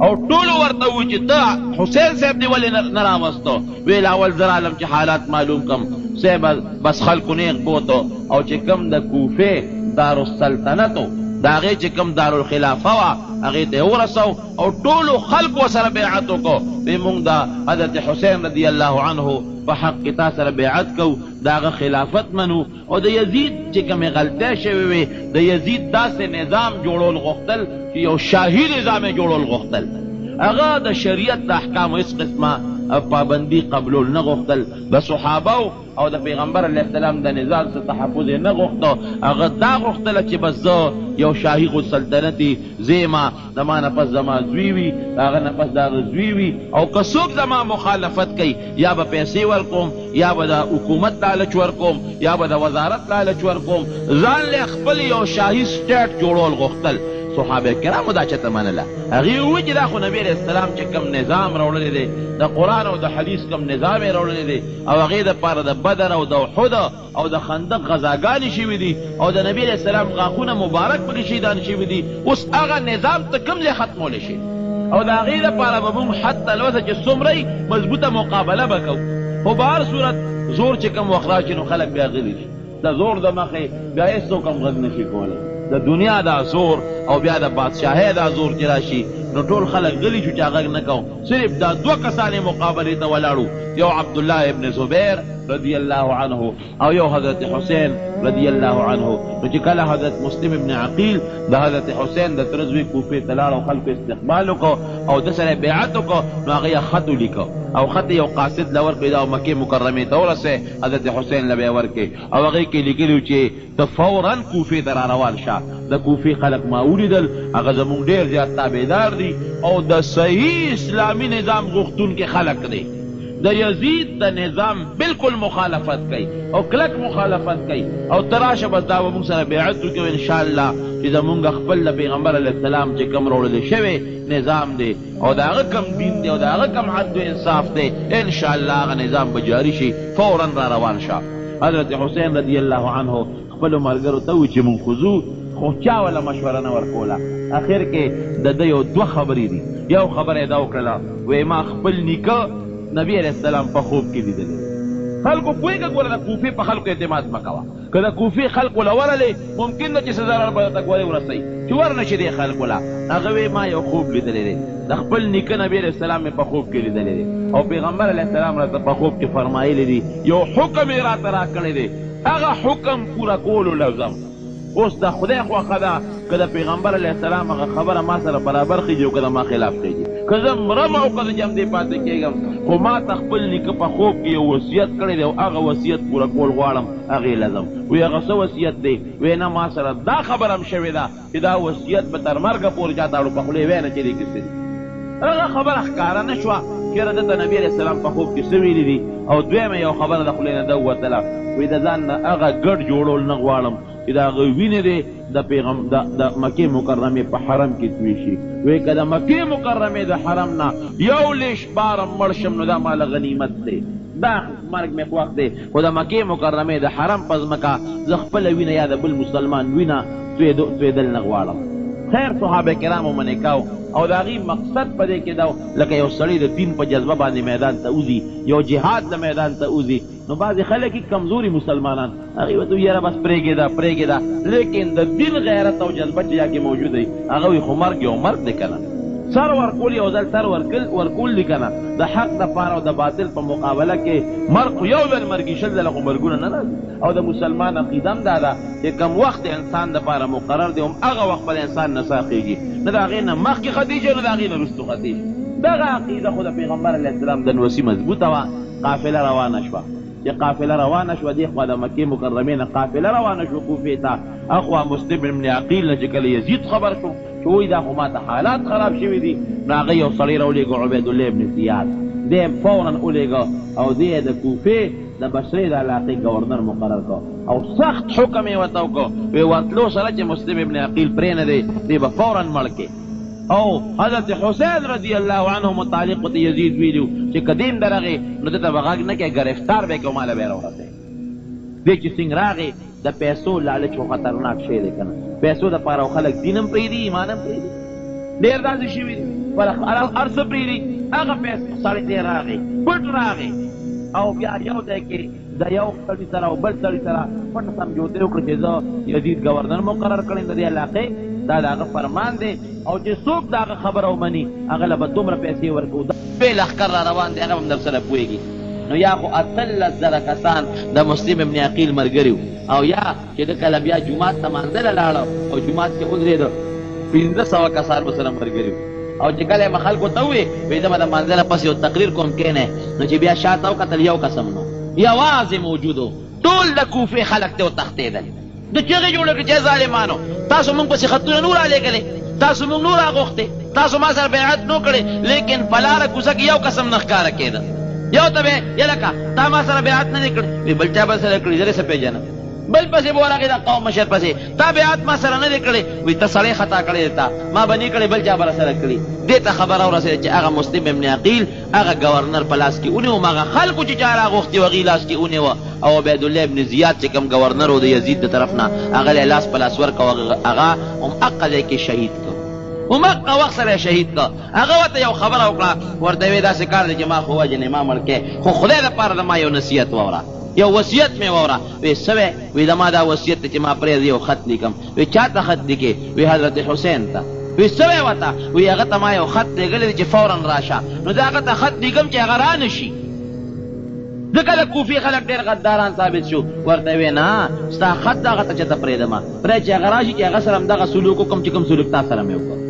او ټولو ورته ووایي چې ته حسین صاحب دې ولې نه راوستو ویل اول زه رالم چې حالات معلوم کم صاحب بس خلکو نیغ بوتو او چې کم د کوفې دارالسلطنتو د هغې چې کوم دارالخلافه وه هغې ته یې ورسو او ټولو خلکو سره بیعت وکړو وی مونږ د حضرت حسین رضی الله عنه په حق کې تا سره بیعت کوو د هغه خلافت منو او د یزید چې کومې غلطۍ شوې وې د یزید داسې نظام جوړول غوښتل چې یو شاهي نظام یې جوړول غوښتل هغه د شریعت د احکامو هېڅ قسمه پابندي قبلول نه غوښتل د صحابو او د پیغمبر علیه السلام د نظام څخه تحفظ یې نه غوښته هغه دا غوښتله چې بس زه یو شاهي خو سلطنتي زیمه زما نه پس زما زوی وي د هغه نه پس د هغه زوی وي او که څوک زما مخالفت کوي یا به پیسې ورکوم یا به د حکومت لالچ ورکوم یا به د وزارت لالچ ورکوم ځان له خپل یو شاهي سټیټ جوړول غوښتل صحابه کرامو دا چته منله هغې ووایي چې دا خو نبي علیه السلام چې کوم نظام راوړلی دی د قرآن او د حدیث کوم نظام یې راوړلی دی او هغې دپاره د بدر او د احد او د خندق غذاګانې شوي دي او د نبي علیه السلام غاښونه مبارک پکې شهیدان شوي دي اوس هغه نظام ته کوم ځای ختمولی شي او د هغې دپاره به موږ حتی لوسه چې څومره مضبوطه مقابله به کوو خو په هر صورت زور چې کوم وخت راشي نو خلک بیا غلي شي د زور د مخې بیا هېڅوک هم غږ نه شي کولی د دنیا دا زور او بیا د بادشاهۍ دا زور چې راشي نو ټول خلک غلي شو چې غږ نه کوو صرف دا دوه کسانې مقابلې ته ولاړو یو عبدالله ابن زبیر رضی الله عنه او یو حضرت حسین رضی الله عنه نو چې کله حضرت مسلم ابن عقیل د حضرت حسین د تره زوی کوفې ته لاړ او خلکو استقبال وکړو او د سره بیعت وکړو نو هغه یې خط ولیکه او خط یو قاصد له ورکړې دا مکې مکرمې ته ورسې حضرت حسین له به یې ورکړې او هغې کې لیکلي چې ته فورا کوفې ته را روان شه د کوفې خلک ما ولیدل هغه زمونږ ډېر زیات تابعدار دي او د صحیح اسلامي نظام غوښتونکي خلک دی د یزید د نظام بالکل مخالفت کوي او کلک مخالفت کوي او تراشه بس دا به موږ سره بیعت وکړو انشاءالله چې زمونږ خپل د پیغمبر علیه السلام چې کوم راوړلی شوی نظام دی او د هغه کم دین دی او د هغه کم عدل و انصاف دی انشاءالله هغه نظام به جاري شي فورا را روان شه حضرت حسین رضی الله عنه خپلو ملګرو ته ووایي چې مونږ خو ځو خو چا وله مشوره نه ورکوله اخر کې د ده یو دوه خبرې دي یو خبره یې دا وکړله وایي ما خپل نیکه نبی علیہ السلام په خوب کې لیدلی خلکو پوهېږه ګوره د کوفې په خلکو اعتماد مه کوه که د کوفې خلکو له ورلې ممکن ده چې څه ضرر به درته ګورې ورسوي چې ورنشي دې خلکو له هغه وایي ما یو خوب لیدلی دی د خپل نیکه نبي علیه السلام مې په خوب کې لیدلی دی او پیغمبر علیه السلام راته په خوب کې فرمایلی دي یو حکم یې راته راکړی دی هغه حکم پوره کولو لازم اوس د خدای خوښه ده که د پیغمبر علیه السلام هغه خبره ما سره برابر خیږي او که د ما خلاف خیږي که زه مرم او که زه جمدې پاتې کېږم خو ما ته خپل نیکه په خوب کې یو وصیت کړی دی او هغه وصیت پوره کول غواړم هغې لازم وی هغه څه وصیت دی وی نه ما سره دا خبره هم شوې ده چې دا وصیت به تر مرګه پورې چا ته اړو په خولې وی نه چې دې کیسې دي هغه خبره ښکاره نه شوه چېرې دته نبي علیه السلام په خوب کې څه ویلي دي او دویمه یو خبره د خولې نه ده ووتله وی د ځان نه هغه ګډ جوړول نه غواړم چې د هغه وینې دی د مکې مکرمې په حرم کې توی شي وایي که د مکې مکرمې د حرم نه یو لیش باره مړ شم نو دا ماله غنیمت دی دا مرګ مې خوښ دی خو د مکې مکرمې د حرم په ځمکه زه خپله وینه یا د بل مسلمان وینه تویدل نه غواړم خیر صحابه کرامو منې کو او د هغې مقصد په دې کې دا لکه یو سړی د دین په جذبه باندې میدان ته وځي یو جهاد د میدان ته وځي نو بعضې خلک کمزوري مسلمانان هغې ورته یاره بس پرېږېده پرېږېده لیکن د دین غیرت او جذبه چې یا کې موجود دی هغه وي خو مرګ یو مرګ دی که نه سر ورکول یو ځل سر ورکول دي که نه د حق دپاره او د باطل په مقابله کې مرګ خو یو ځل مرګي شل ځله خو مرګونه نه راځي او د مسلمان عقیده هم دا ده چې کم وخت د انسان دپاره مقرر دی هم هغه وخت به د انسان نه ساقېږي نه د هغې نه مخکې ختېږي نه د هغې نه وروستو ختېږي دغه عقیده خو د پیغمبر علیه السلام د نوسي مضبوطه وه قافله روانه شوه چې قافله روانه شوه دې خوا د مکې مکرمې نه قافله روانه شوه کوفې ته اخوا مسلم ابن عقیل نه چې کله یزید خبر شو چې وایي دا خو ماته حالات خراب شوي دي نو هغه یو سړی راولېږه عبیدالله ابن زیاد دی فورا ولېږه او دی د کوفې د بصرې د علاقې ګورنر مقرر کړ او سخت حکم یې ورته وکړ وی ورتلو سره چې مسلم ابن عقیل پرې نه دی دی به فورا مړ کې او حضرت حسین رضی الله عنه متعلق ته یزید ویلو چې قدیم درغه نو ته بغاګ نه کې گرفتار به کومه له بیره ورته دې چې څنګه راغی د پیسو لالچ او خطرناک شی دی کنه پیسو د پاره خلک دینم پریدي ایمانم پریدي ډیر داسې شي وي پر ارث پریدي هغه پیسې سړی دی راغی پټ راغی او بیا یو ځای کې د یو سړي سره او بل سړي سره پټ سمجوتې وکړه چې زه یزید ګورنر مقرر کړی د دې علاقې دا د هغه فرمان دی او چې څوک د هغه خبره ومني هغه له به دومره پیسې ورکوو بې لښکر را روان دی هغه هم در سره پوهېږي نو یا خو 18,000 کسان د مسلم ابن عقیل ملګري او یا چې د کله بیا جومات ته مانځله لاړه او جومات کې ودرېده 1500 کسان به سره ملګري او چې کله یې خلکو ته ووایي وایي زه به د مانځله پس یو تقریر کوم کښېنئ نو چې بیا شاته وکتل یو قسم نو یوازې موجود و ټول د کوفې خلک ته وتښتېدل د چغې جوړه کړې چې ظالمانو تاسو موږ پسې خطونه نور رالېږلې تاسو موږ نور راغوښتې تاسو ما سره بیعت نو کړې لیکن په لاره کوڅه کې یو قسم نه ښکاره کېده یو ته به یلکه تا ما سره بیعت نه دی کړی وی بل چا به سره کړي زه څه پېژنم بل پسې به ورغې د قوم مشر پسې تا بیعت ما سره نه دی کړی وایي ته سړی خطا کړی دی تا ما به نه کړی بل چا به راسره کړي دې ته خبره ورسېده چې هغه مسلم ابن عقیل هغه گورنر په لاس کې ونیو هغه خلکو چې چا راغوښتي و هغې لاس کې ونیوه او عبیدالله ابن زیاد چې کوم گورنر و د یزید د طرف نه هغه له لاس په لاس ورکړه هغه هم هغه ځای کې شهید کړ همغه وخت سره شهید کړ هغه ورته یو خبره وکړه ورته ویې داسې کار دی چې ما خو وجنې ما مړ کې خو خدای دپاره د ما یو نصیحت واوره یو وصیت مې واوره وی څه وی د ما دا وصیت دی چې ما پرې یو خط لیکم وی چا ته خط لیکې وی حضرت حسین ته وی څه وی ورته وی هغه ته ما یو خط لیږلی دی چې فورا راشه نو د هغه ته خط لیکم چې هغه را نه شي ځکه د کوفي خلک ډېر غداران ثابت شو ورته وی نه ستا خط دغه ته چې ته پرېږدمه پرې چې هغه را شي چې هغه سره همدغه سلوک وکړم چې کوم سلوک تا سره مې وکړ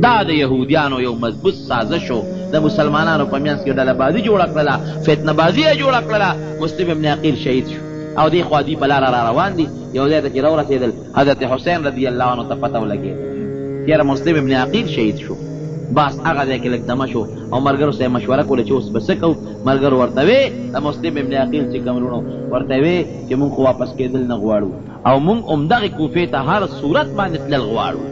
دا د یهودیانو یو مضبوط سازش و د مسلمانانو په منځ کې ډله بازي جوړه کړله فتنه بازي یې جوړه کړله مسلم ابن عقیل شهید شو او دې خوا دوی په لاره را روان دي یو ځای ته چې راورسېدل حضرت حسین رضی الله عنه ته پته ولګېده یاره مسلم ابن عقیل شهید شو بس هغه ځای کې لږ دمه شو او ملګرو سره یې مشوره کوله چې اوس به څه کوو ملګرو ورته وې د مسلم ابن عقیل چې کوم وروڼو ورته وې چې مونږ خو واپس کېدل نه غواړو او مونږ همدغې کوفې ته هر صورت باندې تلل غواړو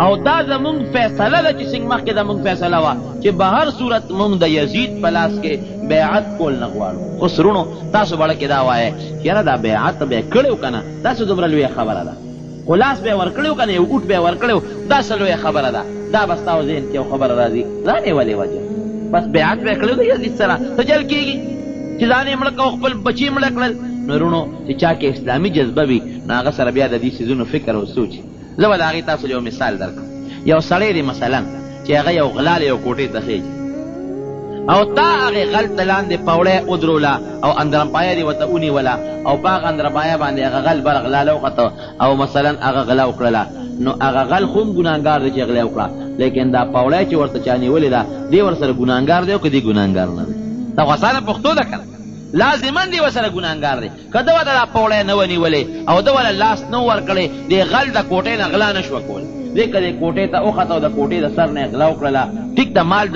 او دا زمونږ فیصله ده چې څنګه مخکې زمونږ فیصله وه چې به هر صورت مونږ د یزید په لاس کې بیعت کول نه غواړو اوس وروڼو تاسو بړه کې دا وایه چې یاره دا بیعت به یې کړی که نه داسې دومره لویه خبره ده خو لاس به یې ورکړی که نه یو اوټ به یې ورکړی دا څه لویه خبره ده دا به ستا ذهن کې یو خبره راځي ځان یې ولې وجه بس بیعت به یې کړی د یزید سره ته چل کېږي چې ځان یې مړه کړه خپل بچي مړه کړل نو وروڼو چې چا کې اسلامي جذبه وي نو هغه سره بیا د دې څیزونو فکر او سوچ زه به د هغې تاسو یو مثال درکړم یو سړی دی مثلا چې هغه یو غلا یو کوټې ته خېږي او تا هغې غل ته لاندې پوړی ودروله او اندرمپایه دې ورته ونیوله او په هغه اندرمپایه باندې هغه غل بر غلاله وخته او مثلا هغه غلا وکړله نو هغه غل خو هم ګناهګار دی چې غلا وکړه لیکن دا پوړی چې ورته چا نیولې ده دې ورسره ګناهګار دی او که دې ګناهګار نه دی دا خو اسانه پښتو ده که نه لازما دی ورسره ګناهګار دی که ده ورته دا پوړی نه ونیولې او ده ورله لاس نه ورکړی دې غل د کوټې نه غلا نه شوه کولی دې که دې کوټې ته وخته او د کوټې د سر نه یې غلا وکړله ټیک د مال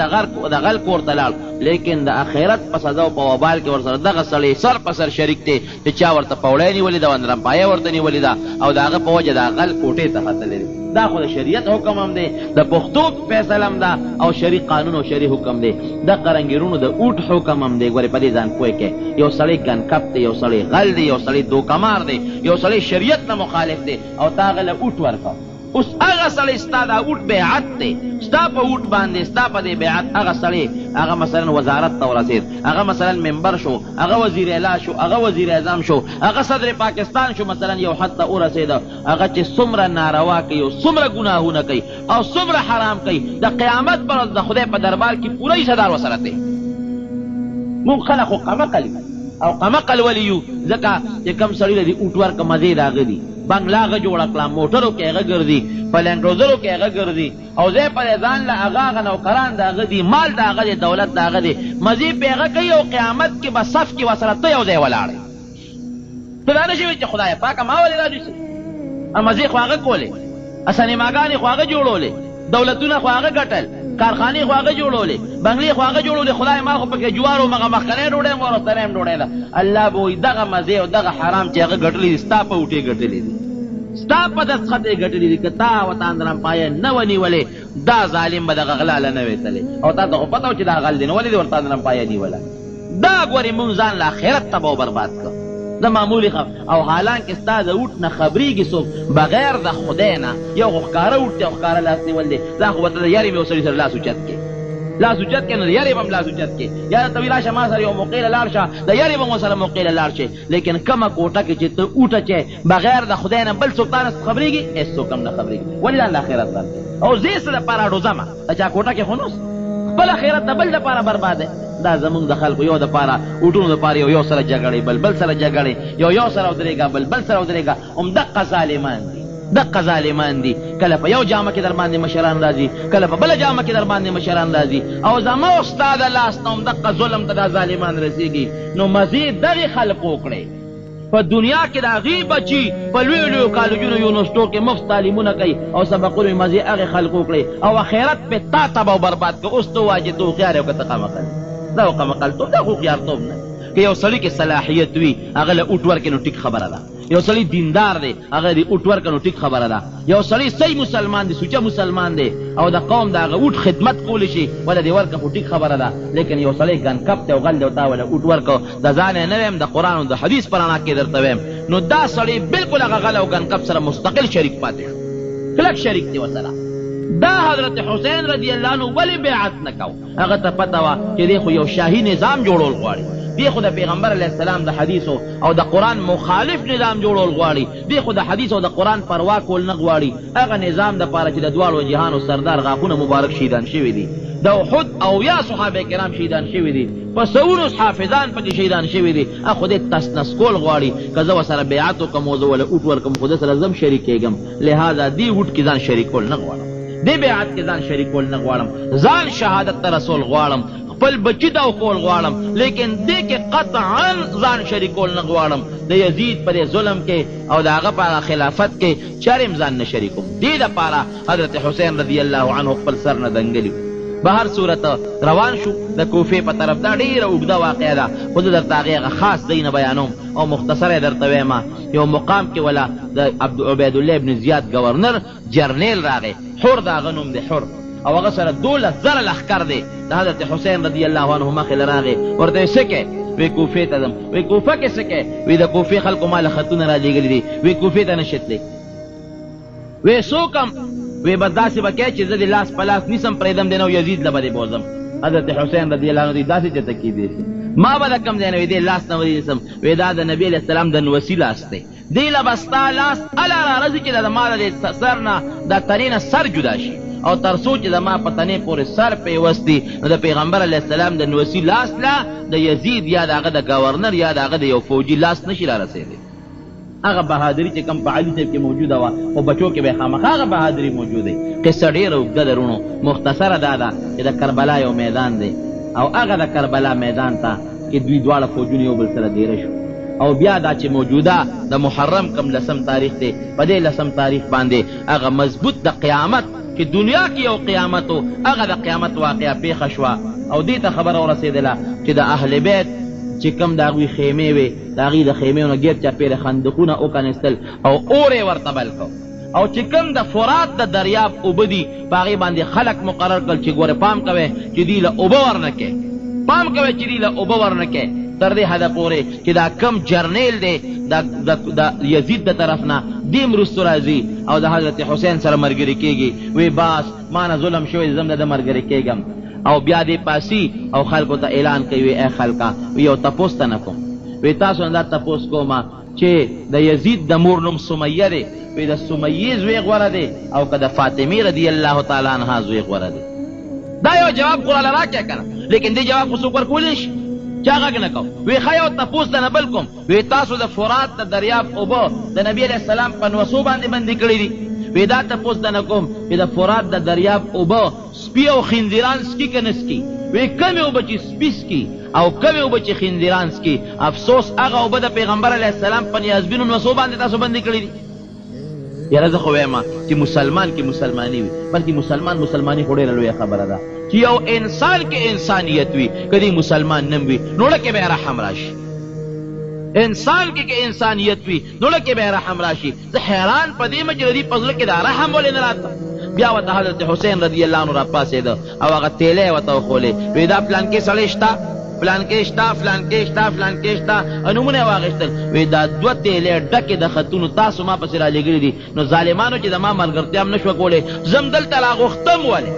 د غل کور ته لاړ لیکن د آخرت په سزا او په وبال کې ورسره دغه سړی سر په سر شریک دی چې چا ورته پوړی نیولې ده اندرمپایه ورته نیولې ده او د هغه په وجه د غل کوټې ته ختلی دی دا خو د شریعت حکم هم دی د پښتو فیصله هم ده او شرعي قانون او شرعي حکم دی د قرنګیرونو د اوټ حکم هم دی ګورې په دې ځان پوه کې یو سړی ګنکپ دی یو سړی غل دی یو سړی دوکمار دی یو سړی شریعت نه مخالف دی او تا هغه له اوټ ورکړه اوس هغه سړی ستا دا اوټ بیعت دی ستا په اوټ باندې ستا په دې بیعت هغه سړی هغه مثلا وزارت ته ورسېد هغه مثلا ممبر شو هغه وزیر اعلی شو هغه وزیر اعظم شو هغه صدر پاکستان شو مثلا یو حد ته ورسېده هغه چې څومره ناروا کوي او څومره ګناهونه کوي او څومره حرام کوي د قیامت پر ورځ د خدای په دربار کې پوره حصهدار ورسره دی مونږ خلک خو قمقل او قمقل ولې یو ځکه چې کوم سړي له دې اوټ ورکه مزې د هغه دي بنګله هغه جوړه کړه موټرو کې هغه ګرځي په لینډروزرو کې هغه ګرځي او ځای پر ځان له هغه نوکران د هغه دي مال د هغه دی دولت د هغه دی مزې پې هغه کوي او قیامت کې به صف کې ورسره ته یو ځای ولاړې ته دا نه شي وایي چې خدایه پاکه ما ولې راجوسي مزې خو هغه کولې سینماګانې خو هغه جوړولې دولتونه خو هغه ګټل کارخانې خو هغه جوړولې بنګلې خو هغه جوړولې خدای ما خو پکې جوارو مغه مخکنۍ ډوډۍ م ورسره یم ډوډۍ ده الله به وایي دغه مزې او دغه حرام چې هغه ګټلي دي ستا په اوټې ګټلي دي ستا په دستخط یې ګټلي دي که تا ورته اندرمپایه نه ونیولې دا ظالم به دغه غلا له نه وې تللی او تا ته خو پته و چې دا غل دی نو ولې دې ورته اندرمپایه نیوله دا ګورې مونږ ځان له آخرت تباه او برباد کړ د معمولي او حالانکه ستا د اوټ نه خبرېږي څوک بغیر د خدای نه یو خو ښکاره اوټ دی او ښکاره لاس نیول دی دا خو ورته د یارې مې یو سړي سره لاس اوچت کې لاس اوچت کې نو د یارې به هم لاس اوچت کې یا ته وي راشه ما سره یو موقع له لاړ شه د یارې به هم ورسره موقع له لاړ شي لیکن کومه کوټه کې چې ته اوټه چې بغیر د خدای نه بل څوک تا نه خبرېږي هېڅ څوک هم نه خبرېږي ولې ځان له آخرت ځان او زه یې څه دپاره ډوزمه د چا کوټه کې خو نوس خپل آخرت د بل دپاره برباد دی دا زمونږ د خلکو یو دپاره اوټونو دپاره یو سره جګړې بل سره جګړې یو سره ودرېږه بل سره ودرېږه همدقه ظالمان دي دقه ظالمان دي کله په یو جامه کې در باندې مشران راځي کله په بله جامه کې در باندې مشران راځي او زما او ستا د لاس نه همدقه ظلم ته دا ظالمان رسېږي نو مزید دغې خلقو وکړئ په دنیا کې د هغې بچي په لویو لویو کالجونو یونیورسټو کې مفت تعلیمونه کوي او سبقونو یې مزې هغې خلقو وکړئ او آخرت پې تا تباه او برباد که اوس ته ووایه چې ته هوښیار یې او که ته قمقل دا خو قمقلتوب دا خو هوښیارتوب نه که یو سړي کې صلاحیت وي هغه له اوټ ورکړي نو ټیک خبره ده، یو سړی دیندار دی هغه دې اوټ ورکړي نو ټیک خبره ده، یو سړی صحیح مسلمان دی سوچه مسلمان دی او د قوم د هغه اوټ خدمت کولی شي وله دې ورکړه خو ټیک خبره ده، لیکن یو سړی ګنکپ دی او غل دی او تا وله اوټ ورکړه د ځان یې نه ویم د قرآن او د حدیث په رڼا کې درته ویم نو دا سړی بالکل هغه غل او ګنکپ سره مستقل شریک پاتې شو، کلک شریک دی ورسره. دا حضرت حسین رضی اللہ عنہ ولی بیعت نکو، هغه ته پته وه چې دی خو یو شاهي نظام جوړول غواړي، دی خو د پیغمبر علیه السلام د حدیثو او د قرآن مخالف نظام جوړول غواړي، دی خو د حدیث او د قرآن پروا کول نه غواړي، هغه نظام دپاره چې د دواړو جهانو سردار غاښونه مبارک شهیدان شوي دي، د احد او یا صحابه کرام شهیدان شوي دي، په سونو حافظان پکې شهیدان شوي دي، خو دې تسنس کول غواړي که زه ورسره بیعت وکړم او زه وله اوټ ورکړم خو ده سره زه هم شریک کېږم، لهذا دې اوټ کې ځان شریکول نه غواړم، دې بیعت کې ځان شریکول نه غواړم، ځان شهادت ته رسول غواړم، خپل بچی دا کول غواړم، لیکن دې کې قطعا ځان شریکول نه غواړم، د یزید پر ظلم کې او د هغه په خلافت کې چرم ځان نه شریکوم. دې دپاره حضرت حسین رضی الله عنه خپل سر نه دنګلي. به هر صورت روان شو د کوفې په طرف، دا ډېره اوږده واقعه ده خو زه درته هغې هغه خاص ځای نه بیانوم او مختصره یې درته وایم. یو مقام کې ولا د عبیدالله ابن زیاد گورنر جرنیل راغی، حر د هغه نوم دی حر، او هغه سره 12,000 لښکر دی د حضرت حسین رضی الله عنه مخې له راغی، ورته یې څه کوې؟ وی کوفې ته ځم. وی کوفه کې څه کوې؟ وی د کوفې خلکو ما له خطونه را لېږلي دي، وی کوفې ته نه شي تللی. وی څوکم؟ وی بس داسې به کوې چې زه دې لاس په لاس نیسم پرېږدم دی نو یزید له به دې بوځم. حضرت حسین رضی الله عنه دی داسې چېرته کېدی شي ما به د کوم ځای نه وی دې لاس نه ودې نیسم، وی دا د نبي علیه السلام د نوسي لاس دی، دی له به ستا لاس اله راځي چې د ما د سر نه د تنې نه سر جدا شي او تر څو چې د ما په تنې پورې سر پیوستی نو د پیغمبر علیه السلام د نوسي لاس لا د یزید یا د هغه د گورنر یا د هغه د یو فوجي لاس نشي را رسېدی. هغه بهادري چې کوم په علي صاحب کې موجوده وه خو بچو کې به خامخا هغه بهادري موجود دی. قصه ډېره اوږده ده رونو، مختصره دا ده چې د کربلا یو میدان دی او هغه د کربلا میدان ته کې دوی دواړه فوجونه یو بل سره دیره شو او بیا دا چې موجوده د محرم کم 10 تاریخ دی په دې 10 تاریخ باندې هغه مضبوط د قیامت چې دنیا کې یو قیامت و هغه د قیامت واقعه پیښه شوه او دې ته خبره ورسېدله چې د اهل بیت چې کوم د هغوی خیمې وې د هغوی د خیمې نه ګیر چاپېره خندقونه وکنیستل او اور یې ورته بل کړ او چې کوم د فرات د دریاب اوبه دي په هغې باندې خلک مقرر کړل چې ګورې پام کوئ چې دوی له اوبه ورنه کې، پام کوئ چې دوی له اوبه ورنه کې تر دې حده پورې چې دا کم جرنیل دی د یزید د طرف نه دیم وروستو راځي او د حضرت حسین سره ملګري کېږي، وی باس ما نه ظلم شوی زم د ده ملګري کېږم او بیا دې پاسي او خلکو ته اعلان کوي ای خلکه وی یو تپوس ته نه کوم، وی تاسو نه دا تپوس کومه چې د یزید د مور نوم سمیه دی، وی د سمیې زوی غوره دی او که د فاطمې رضی الله تعالی عنها زوی غوره دی. دا یو جواب قرآن راکړی که نه، لیکن دې جواب خو څوک ورکولی نه شي چا غږ نه کوم. وی ښه یو تپوس د نه بل کوم، وی تاسو د فرات د دریاب اوبه د نبي علیه السلام په نوسو باندې بندي کړي دي، وی دا تپوس د نه کوم چې د فرات د دریاب اوبه سپي او خنزیران سکي که نه سکي، وی کمې اوبه چې سپي سکي او کمې اوبه چې خنزیران سکي، افسوس هغه اوبه د پیغمبر علیه السلام په نیازبینو نوسو باندې تاسو بندي کړي دي. یاره زه خو وایم چې مسلمان کې مسلماني وي، بلکې مسلماني خو ډېره لویه خبره ده چې یو انسان کې انسانیت وي کدی مسلمان نه وي نو لکه به رحم راشي، انسان کې که انسانیت وي نو لکه به رحم راشي. زه حیران په دې یم چې د دې په زړه کې دا رحم ولې نه راته. بیا ورته حضرت حسین رضی الله عنه را پاڅېده او هغه تیلی یې ورته وښولې، وی دا پلانکې سړی شته فلانکې شته فلانکې شته فلانکې شته نومونه یې واخېستل، وی دا 2 تیلې ډکې د خطونو تاسو ما پسې را لېږلي دي، نو ظالمانو چې زما ملګرتیا هم نه شوه کولی زم دلته راغوښتم ولې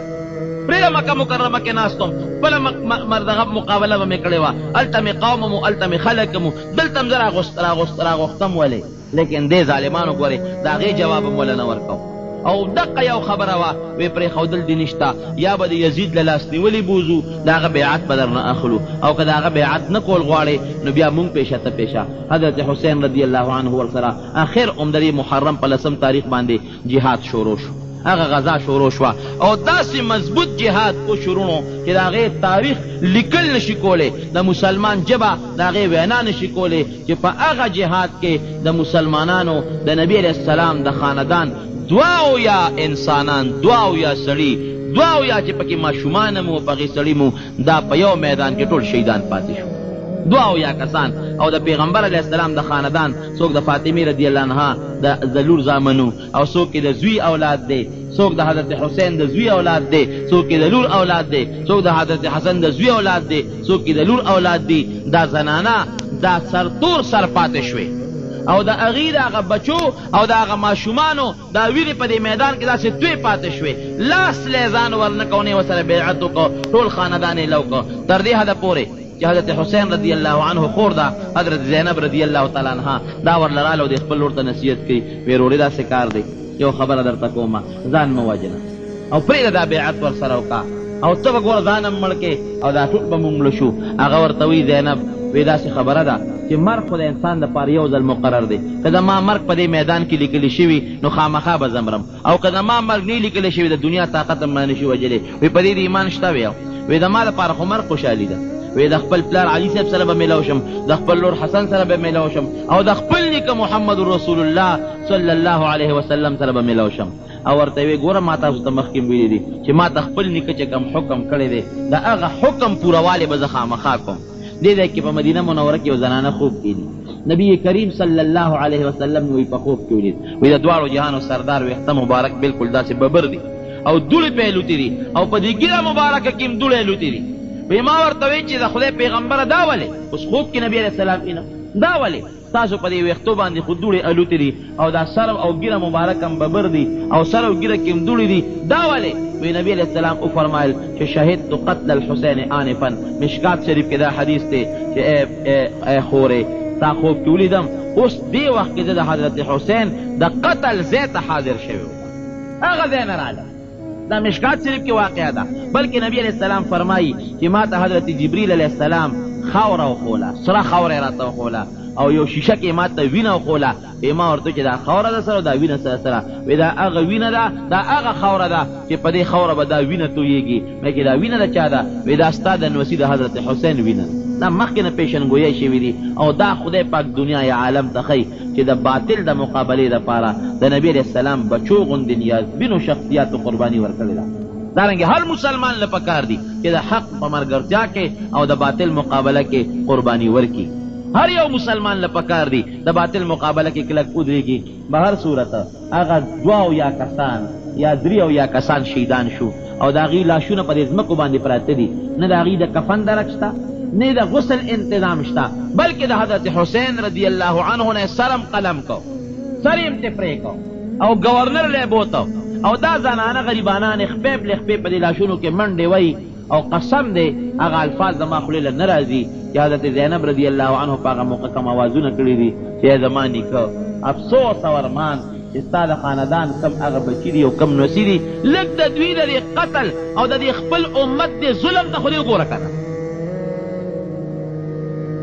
پرېږده مکه مکرمه کې ناست وم خپله دغه مقابله به مې کړې وه، هلته مې قوم وم هلته مې خلک وم دلته هم زه راغوښتم ولې، لیکن دې ظالمانو ګورې د هغې جواب هم وله نه ورکوم. او دقه یو خبره وه وی پرېښودل دې نشته، یا به د یزید له لاس نیولې بوځو د هغه بیعت به در نه اخلو او که د هغه بیعت نه کول غواړې نو بیا مونږ پیشه ته پیشه. حضرت حسین رضی الله عنه ورسره اخر هم د دې محرم په 10 تاریخ باندې جهاد شروع شو، هغه غزا شروع شوه او داسې مضبوط جهاد کو شروع چې د هغې تاریخ لیکل نشي کولی، د مسلمان ژبه د هغې وینا نشي کولی چې په هغه جهاد کې د مسلمانانو د نبي علیه السلام د خاندان 2 یا انسانان 2 یا سړي 2 یا چې پکې ماشومان مو پکې سړي مو دا په یو میدان کې ټول شهیدان پاتې شو. دوه یا کسان او د پیغمبر علیه السلام د خاندان څوک د فاطمه رضی الله عنها د لور زامنو او څوک د زوی اولاد دی څوک د حضرت حسین د زوی اولاد دی څوک د لور اولاد دی څوک د حضرت حسن د زوی اولاد دی څوک د لور اولاد دی دا زنانه دا سرتور سر پاتې شوي او د هغې د هغه بچو او د هغه ماشومانو دا ویرې په دې میدان کې داسې دوی پاتې شوې لاس لی ځان ورنه کو نه ورسره بیعت وکړو ټول خاندان یې لو کړو تر دې حده پورې چې حضرت حسین رضی الله عنه خور ده حضرت زینب رضی الله تعالی عنها دا ورله راله او د خپل لور ته نصیحت کوي ویې وروړې داسې کار دی یو خبره درته کومه ځان مه وژنه او پرېږده دا بیعت ورسره وکړه او ته به ګوره ځان هم مړ کې او دا ټول به مونږ مړه شو هغه ورته وایي زینب وی داسې خبره ده چې مرګ خو د انسان دپاره یو ځل مقرر دی که زما مرګ په دې میدان کې لیکلی شوي نو خامخا به زه مرم او که زما مرګ نه لیکلی شوي د دنیا طاقت هم ما نشي وجلی وی په دې د ایمان شته وی وی زما دپاره خو مرګ خوشحالي ده وی د خپل پلار علي صاحب سره به میلاو شم د خپل لور حسن سره به میلاو شم او د خپل نیکه محمد رسول الله صلی الله علیه وسلم سره به میلاو شم او ورته وی ګوره ما تاسو ته مخکې ویلي دي چې ما ته خپل نیکه چې کوم حکم کړی دی د هغه حکم پوروالی به زه خامخا کوم دې ځای کې په مدینه منوره کې یو زنانه خوب کېدي نبی کریم صلی الله علیه وسلم وی په خوب کې ولید وی د دواړو جهانو سردار ویښته مبارک بالکل داسې ببر دي او دوړې پې لوتې دي او په دې ګیره مبارکه کې هم دوړې لوتې دي وی ما ورته وی چې د خدای پیغمبره دا ولې اوس خوب کې نبی علیه السلام اینه دا ولې تاسو په دې ویښتو باندې خو دوړې الوتې دي او دا سر او ګیره مبارک هم ببر دي او سر او ګیره کې هم دوړې دي دا ولې وی نبی علیہ السلام وفرمایل چې شهدت قتل الحسین آنفا مشکات شریف کې دا حدیث دی چې ای خورې تا خوب کې ولیدم اوس دې وخت کې د حضرت حسین د قتل ځای ته حاضر شوی هغه ځای نه راغله دا مشکات شریف کې واقعه ده بلکې نبی علیہ السلام فرمایي چې ما ته حضرت جبریل علیہ السلام خاوره وښوله سره خاوره یې راته وښوله او یو شیشه کې ما ته وینه وښوله ما ورته چې دا خاوره ده سره دا وینه سره وی دا هغه وینه ده دا هغه خاوره ده چې په دې خاوره به دا وینه تویېږي مګر دا وینه د چا ده وی دا ستا د نوسي د حضرت حسین وینه دا مخکې نه پیشنګویی شوي دي او دا خدای پاک دنیا یا عالم ته ښیي چې د باطل د مقابلې دپاره د نبي علیه السلام بچو غوندې نیازبینو شخصیاتو قرباني ورکړې ده دارنګې هر مسلمان له پکار دي چې د حق په ملګرتیا کې او د باطل مقابله کې قرباني ورکړي هر یو مسلمان له پکار دی د باطل مقابله کې کلک ودرېږي به هر صورت هغه دوه یا کسان یا درې او یا کسان شهیدان شو او د هغې لاشونه په دې ځمکو باندې پراته دي نه د هغې د کفن درک شته نه د غسل انتظام شته بلکې د حضرت حسین رضی الله عنه نه سرم قلم کو سر یې تفرې کو او گورنر لی بوته او دا زنانه غریبانان خپې پلې خپې په دې لاشونو کې منډې وایي او قسم دی هغه الفاظ زما خولې له نه راځي چې حضرت زینب رضی الله عنه په هغه موقع کوم اوازونه کړي دي چې زما نیکه افسوس او ارمان چې ستا د خاندان کم هغه بچي دي او کم نوسي دي لږ د دوی د دې قتل او د دې خپل امت د ظلم ته خو دې وګوره که نه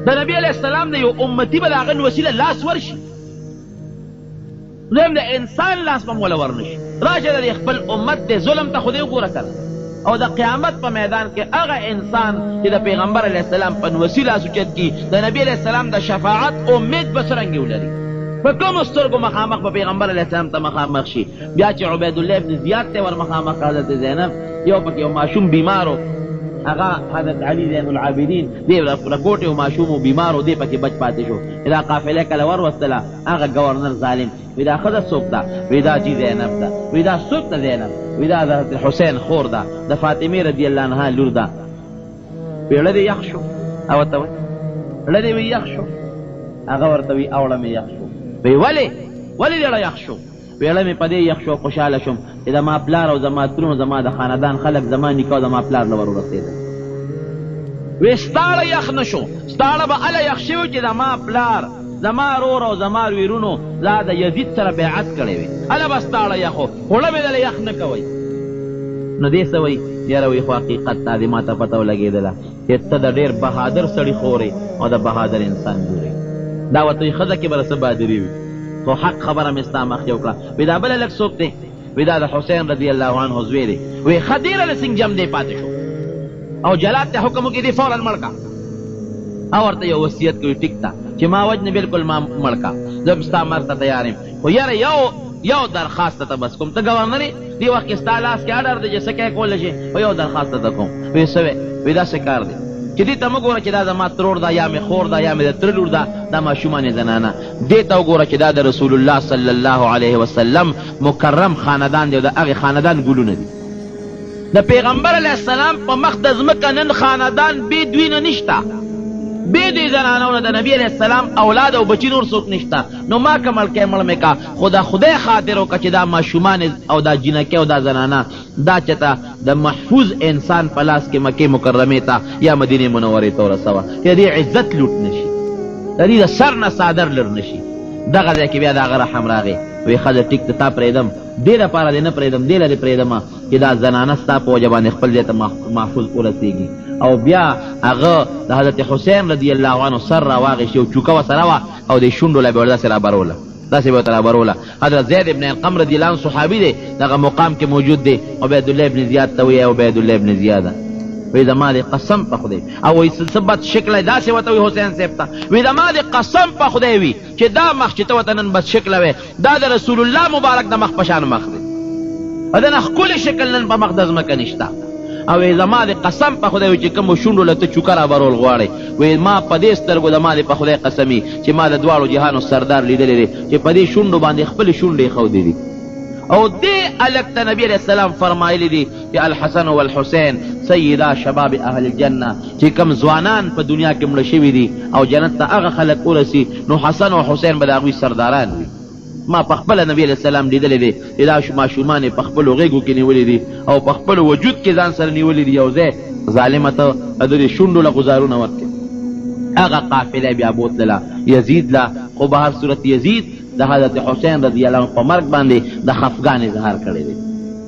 د نبي علیه السلام د یو امتي به د هغه نوسي له لاس ورشي دویم د انسان لاس به موله ورنشي راشه د دې خپل امت د ظلم ته خو دې وګوره که نه او د قیامت په میدان کې هغه انسان چې د پیغمبر علیه السلام په نوسي لاس اوچت کي د نبي علیه السلام د شفاعت امید به څرنګې ولري په کومو سترګو مخامخ به پیغمبر علیه السلام ته مخامخ شي بیا چې عبیدالله ابن زیاد ته ور مخامخ حضرت زینب یو پکې یو ماشوم بیمارو هغه حضرت علي زین العابدین دی رکوټ یو ماشوم و بیمارو دی پکې بچ پاتې شو دا قافله کله وروستله هغه گورنر ظالم وی دا ښځه څوک ده وی دا جي زینب ده وی دا څوک ده زینب وی دا د حسین خور ده د فاطمې رضی الله عنها لور ده پیړه دې یخ شو او ورته وایي زړه دې وي یخ شو هغه ورته وایي اوړه مې یخ شو وی ولې دې یخ شو پیړه مې په دې یخ شو خوشحاله شم چې زما پلار او زما ترونو زما د خاندان خلک زما نیکه او زما پلار له ور ورسېدل وی ستاړه یخ نه شو ستاړه به هله یخ شوي چې زما پلار زما رور او زما ویرونو دا د یزید سره بیعت کړی وي هله به ستاړه یخ و خوړه مې دله یخ نه کوئ نو دې څه وایي یاره وایي خو حقیقت تا دې ما ته پته ولګېدله چې ته د ډېر بهادر سړي خورې او د بهادر انسان ګورې دا ورته وایي ښځه کې به څه بهادري وي خو حق خبره مې ستا مخکې وکړه وی دا بله لږ څوک دی وی دا د حسین رضی الله عنه زوی دی وی ښه ډېره له سنجم دی پاتې شو او جلات ته حکم وکړي دې فوراً مړ کا او ورته یو وصیت کوي ټیک ته چې ما وجنې بالکل ما مړ کا زه هم ستا مرګ ته تیار یم خو یاره یو درخواست ته بس کوم ته ګورنر یې دې وخت کې ستا لاس کې اډر دی چې څه کولی شي خو یو درخواست ته کوم وی څه وی دا څه کار دی چې دې ته مه ګوره چې دا زما ترور ده یا مې خور ده یا مې د تره لور ده دا ماشومان یې زنانه دې ته وګوره چې دا د رسول الله صلی الله علیه وسلم مکرم خاندان دی او د هغې خاندان ګلونه دي د پیغمبر علیه السلام په مخ د ځمکه نن خاندان بې دوی نه نشته بې دوی زنانو نه د نبي علیه السلام اولاد او بچي نور څوک نشته نو ما که ملکی مړ مې کا خو د خدای خاطر وکړه چې دا ماشومان او دا جینکې او دا زنانه دا چېته د محفوظ انسان په لاس کې مکې مکرمې ته یا مدینې منورې ته ورسوه چې د دې عزت لوټ نشي د دې د سر نه څادر لر نشي دغه ځای کې بیا د هغه رحم راغی وی ښځه ټیک ته تا پرېږدم دې لپاره دې نه پرېږدم دې لرې پرېږدمه چې دا زنانه ستا په وجه باندې خپل ځای ته محفوظ ورسېږي او بیا هغه د حضرت حسین رضی الله عنه سر راواغېشي او چوکه ورسره وه او د شونډو له به ور داسې رابروله داسې به ورته رابروله حضرت زید ابن ارقم رضی الله عنه صحابي دی دغه مقام کې موجود دی عبیدالله ابن زیاد ته وایي عبیدالله ابن زیاده وی زما د قسم په خدای او وی څه بد شکله داسې ورته وي حسین صاحب ته وی زما د قسم په خدای وي چې دا مخ چې ته ورته نن بد شکله وی دا د رسول الله مبارک د مخ په شان مخ دی او د نه ښکلی شکل نن په مخ د ځمکه نشته او وی زما د قسم په خدای وي چې کومو شونډو له ته چوکه رابرول غواړې وی ما په دې سترګو د ما د په خدای قسمي چې ما د دواړو جهانو سردار لیدلی دی چې په دې شونډو باندې خپلې شونډې ښودې دي او دې الک ته نبی علیہ السلام فرمایلی دي چې الحسن والحسین سیدا شباب اهل الجنه چې کم ځوانان په دنیا کې مړه شوي دي او جنت ته هغه خلک ورسي نو حسن او حسین به د هغوی سرداران وي ما په خپله نبی علیہ السلام لیدلی دی چې دا ماشومان یې په خپلو غېږو کې نیولي دي او په خپلو وجود کې ځان سره نیولي دي یو ځای ظالمه ته د دې شونډو له ګزارونه ورکړي هغه قافله بیا بوتلله یزید له خو به هر صورت یزید د حضرت حسین رضی الله عنه په مرګ باندې د خفګان اظهار کړی دی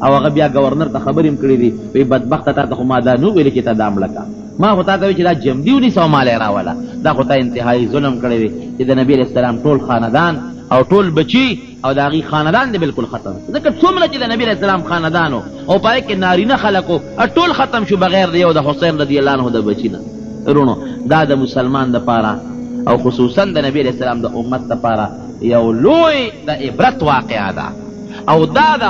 او هغه بیا گورنر ته خبر هم کړی دی وی بدبخته تا ته خو ما دا نو ویلې چې ته دا مړه کا ما خو تا ته وی چې دا جمدي ونیسه او مال یې راوله دا خو تا انتهایي ظلم کړی دی چې د نبي علیه السلام ټول خاندان او ټول بچي او د هغې خاندان دی بالکل ختم ځکه څومره چې د نبي علیه السلام خاندانو او په هغې کې نارینه خلکو ټول ختم شو بغیر د یو د حسین رضی الله عنه د بچي نه رونو دا د مسلمان دپاره او خصوصا د نبی علیه السلام د امت دپاره یو لوی د عبرت واقعه ده او دا د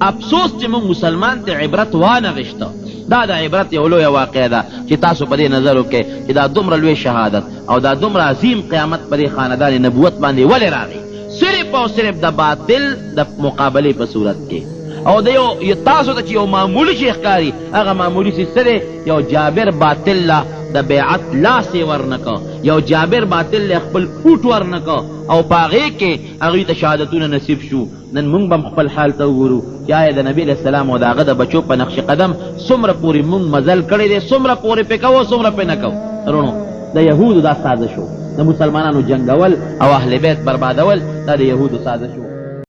افسوس چې موږ مسلمان ته عبرت وانه غشته دا د عبرت یو لویه واقعه ده چې تاسو په دې نظر وکړئ چې دا دومره لوی شهادت او دا دومره عظیم قیامت په دې خاندان نبوت باندې ولې راغی صرف او صرف د باطل د مقابلې په صورت کې او د یو تاسو ته چې یو معمولي شی ښکاري هغه معمولي شی څه دی یو جابر باطل له د بیعت لاس یې ورنکه یو جابر باطل له خپل پوټ ورنکه او په هغې کې هغوی ته شهادتونه نصیب شو نن موږ به هم خپل حال ته وګورو چې آیا د نبي علیه السلام او د هغه د بچو په نقش قدم څومره پورې موږ مزل کړی دی څومره پورې پې کوو څومره پې نه کوو رونو د یهودو دا سازش و د مسلمانانو جنګول او اهل بیت بربادول دا د یهودو سازش و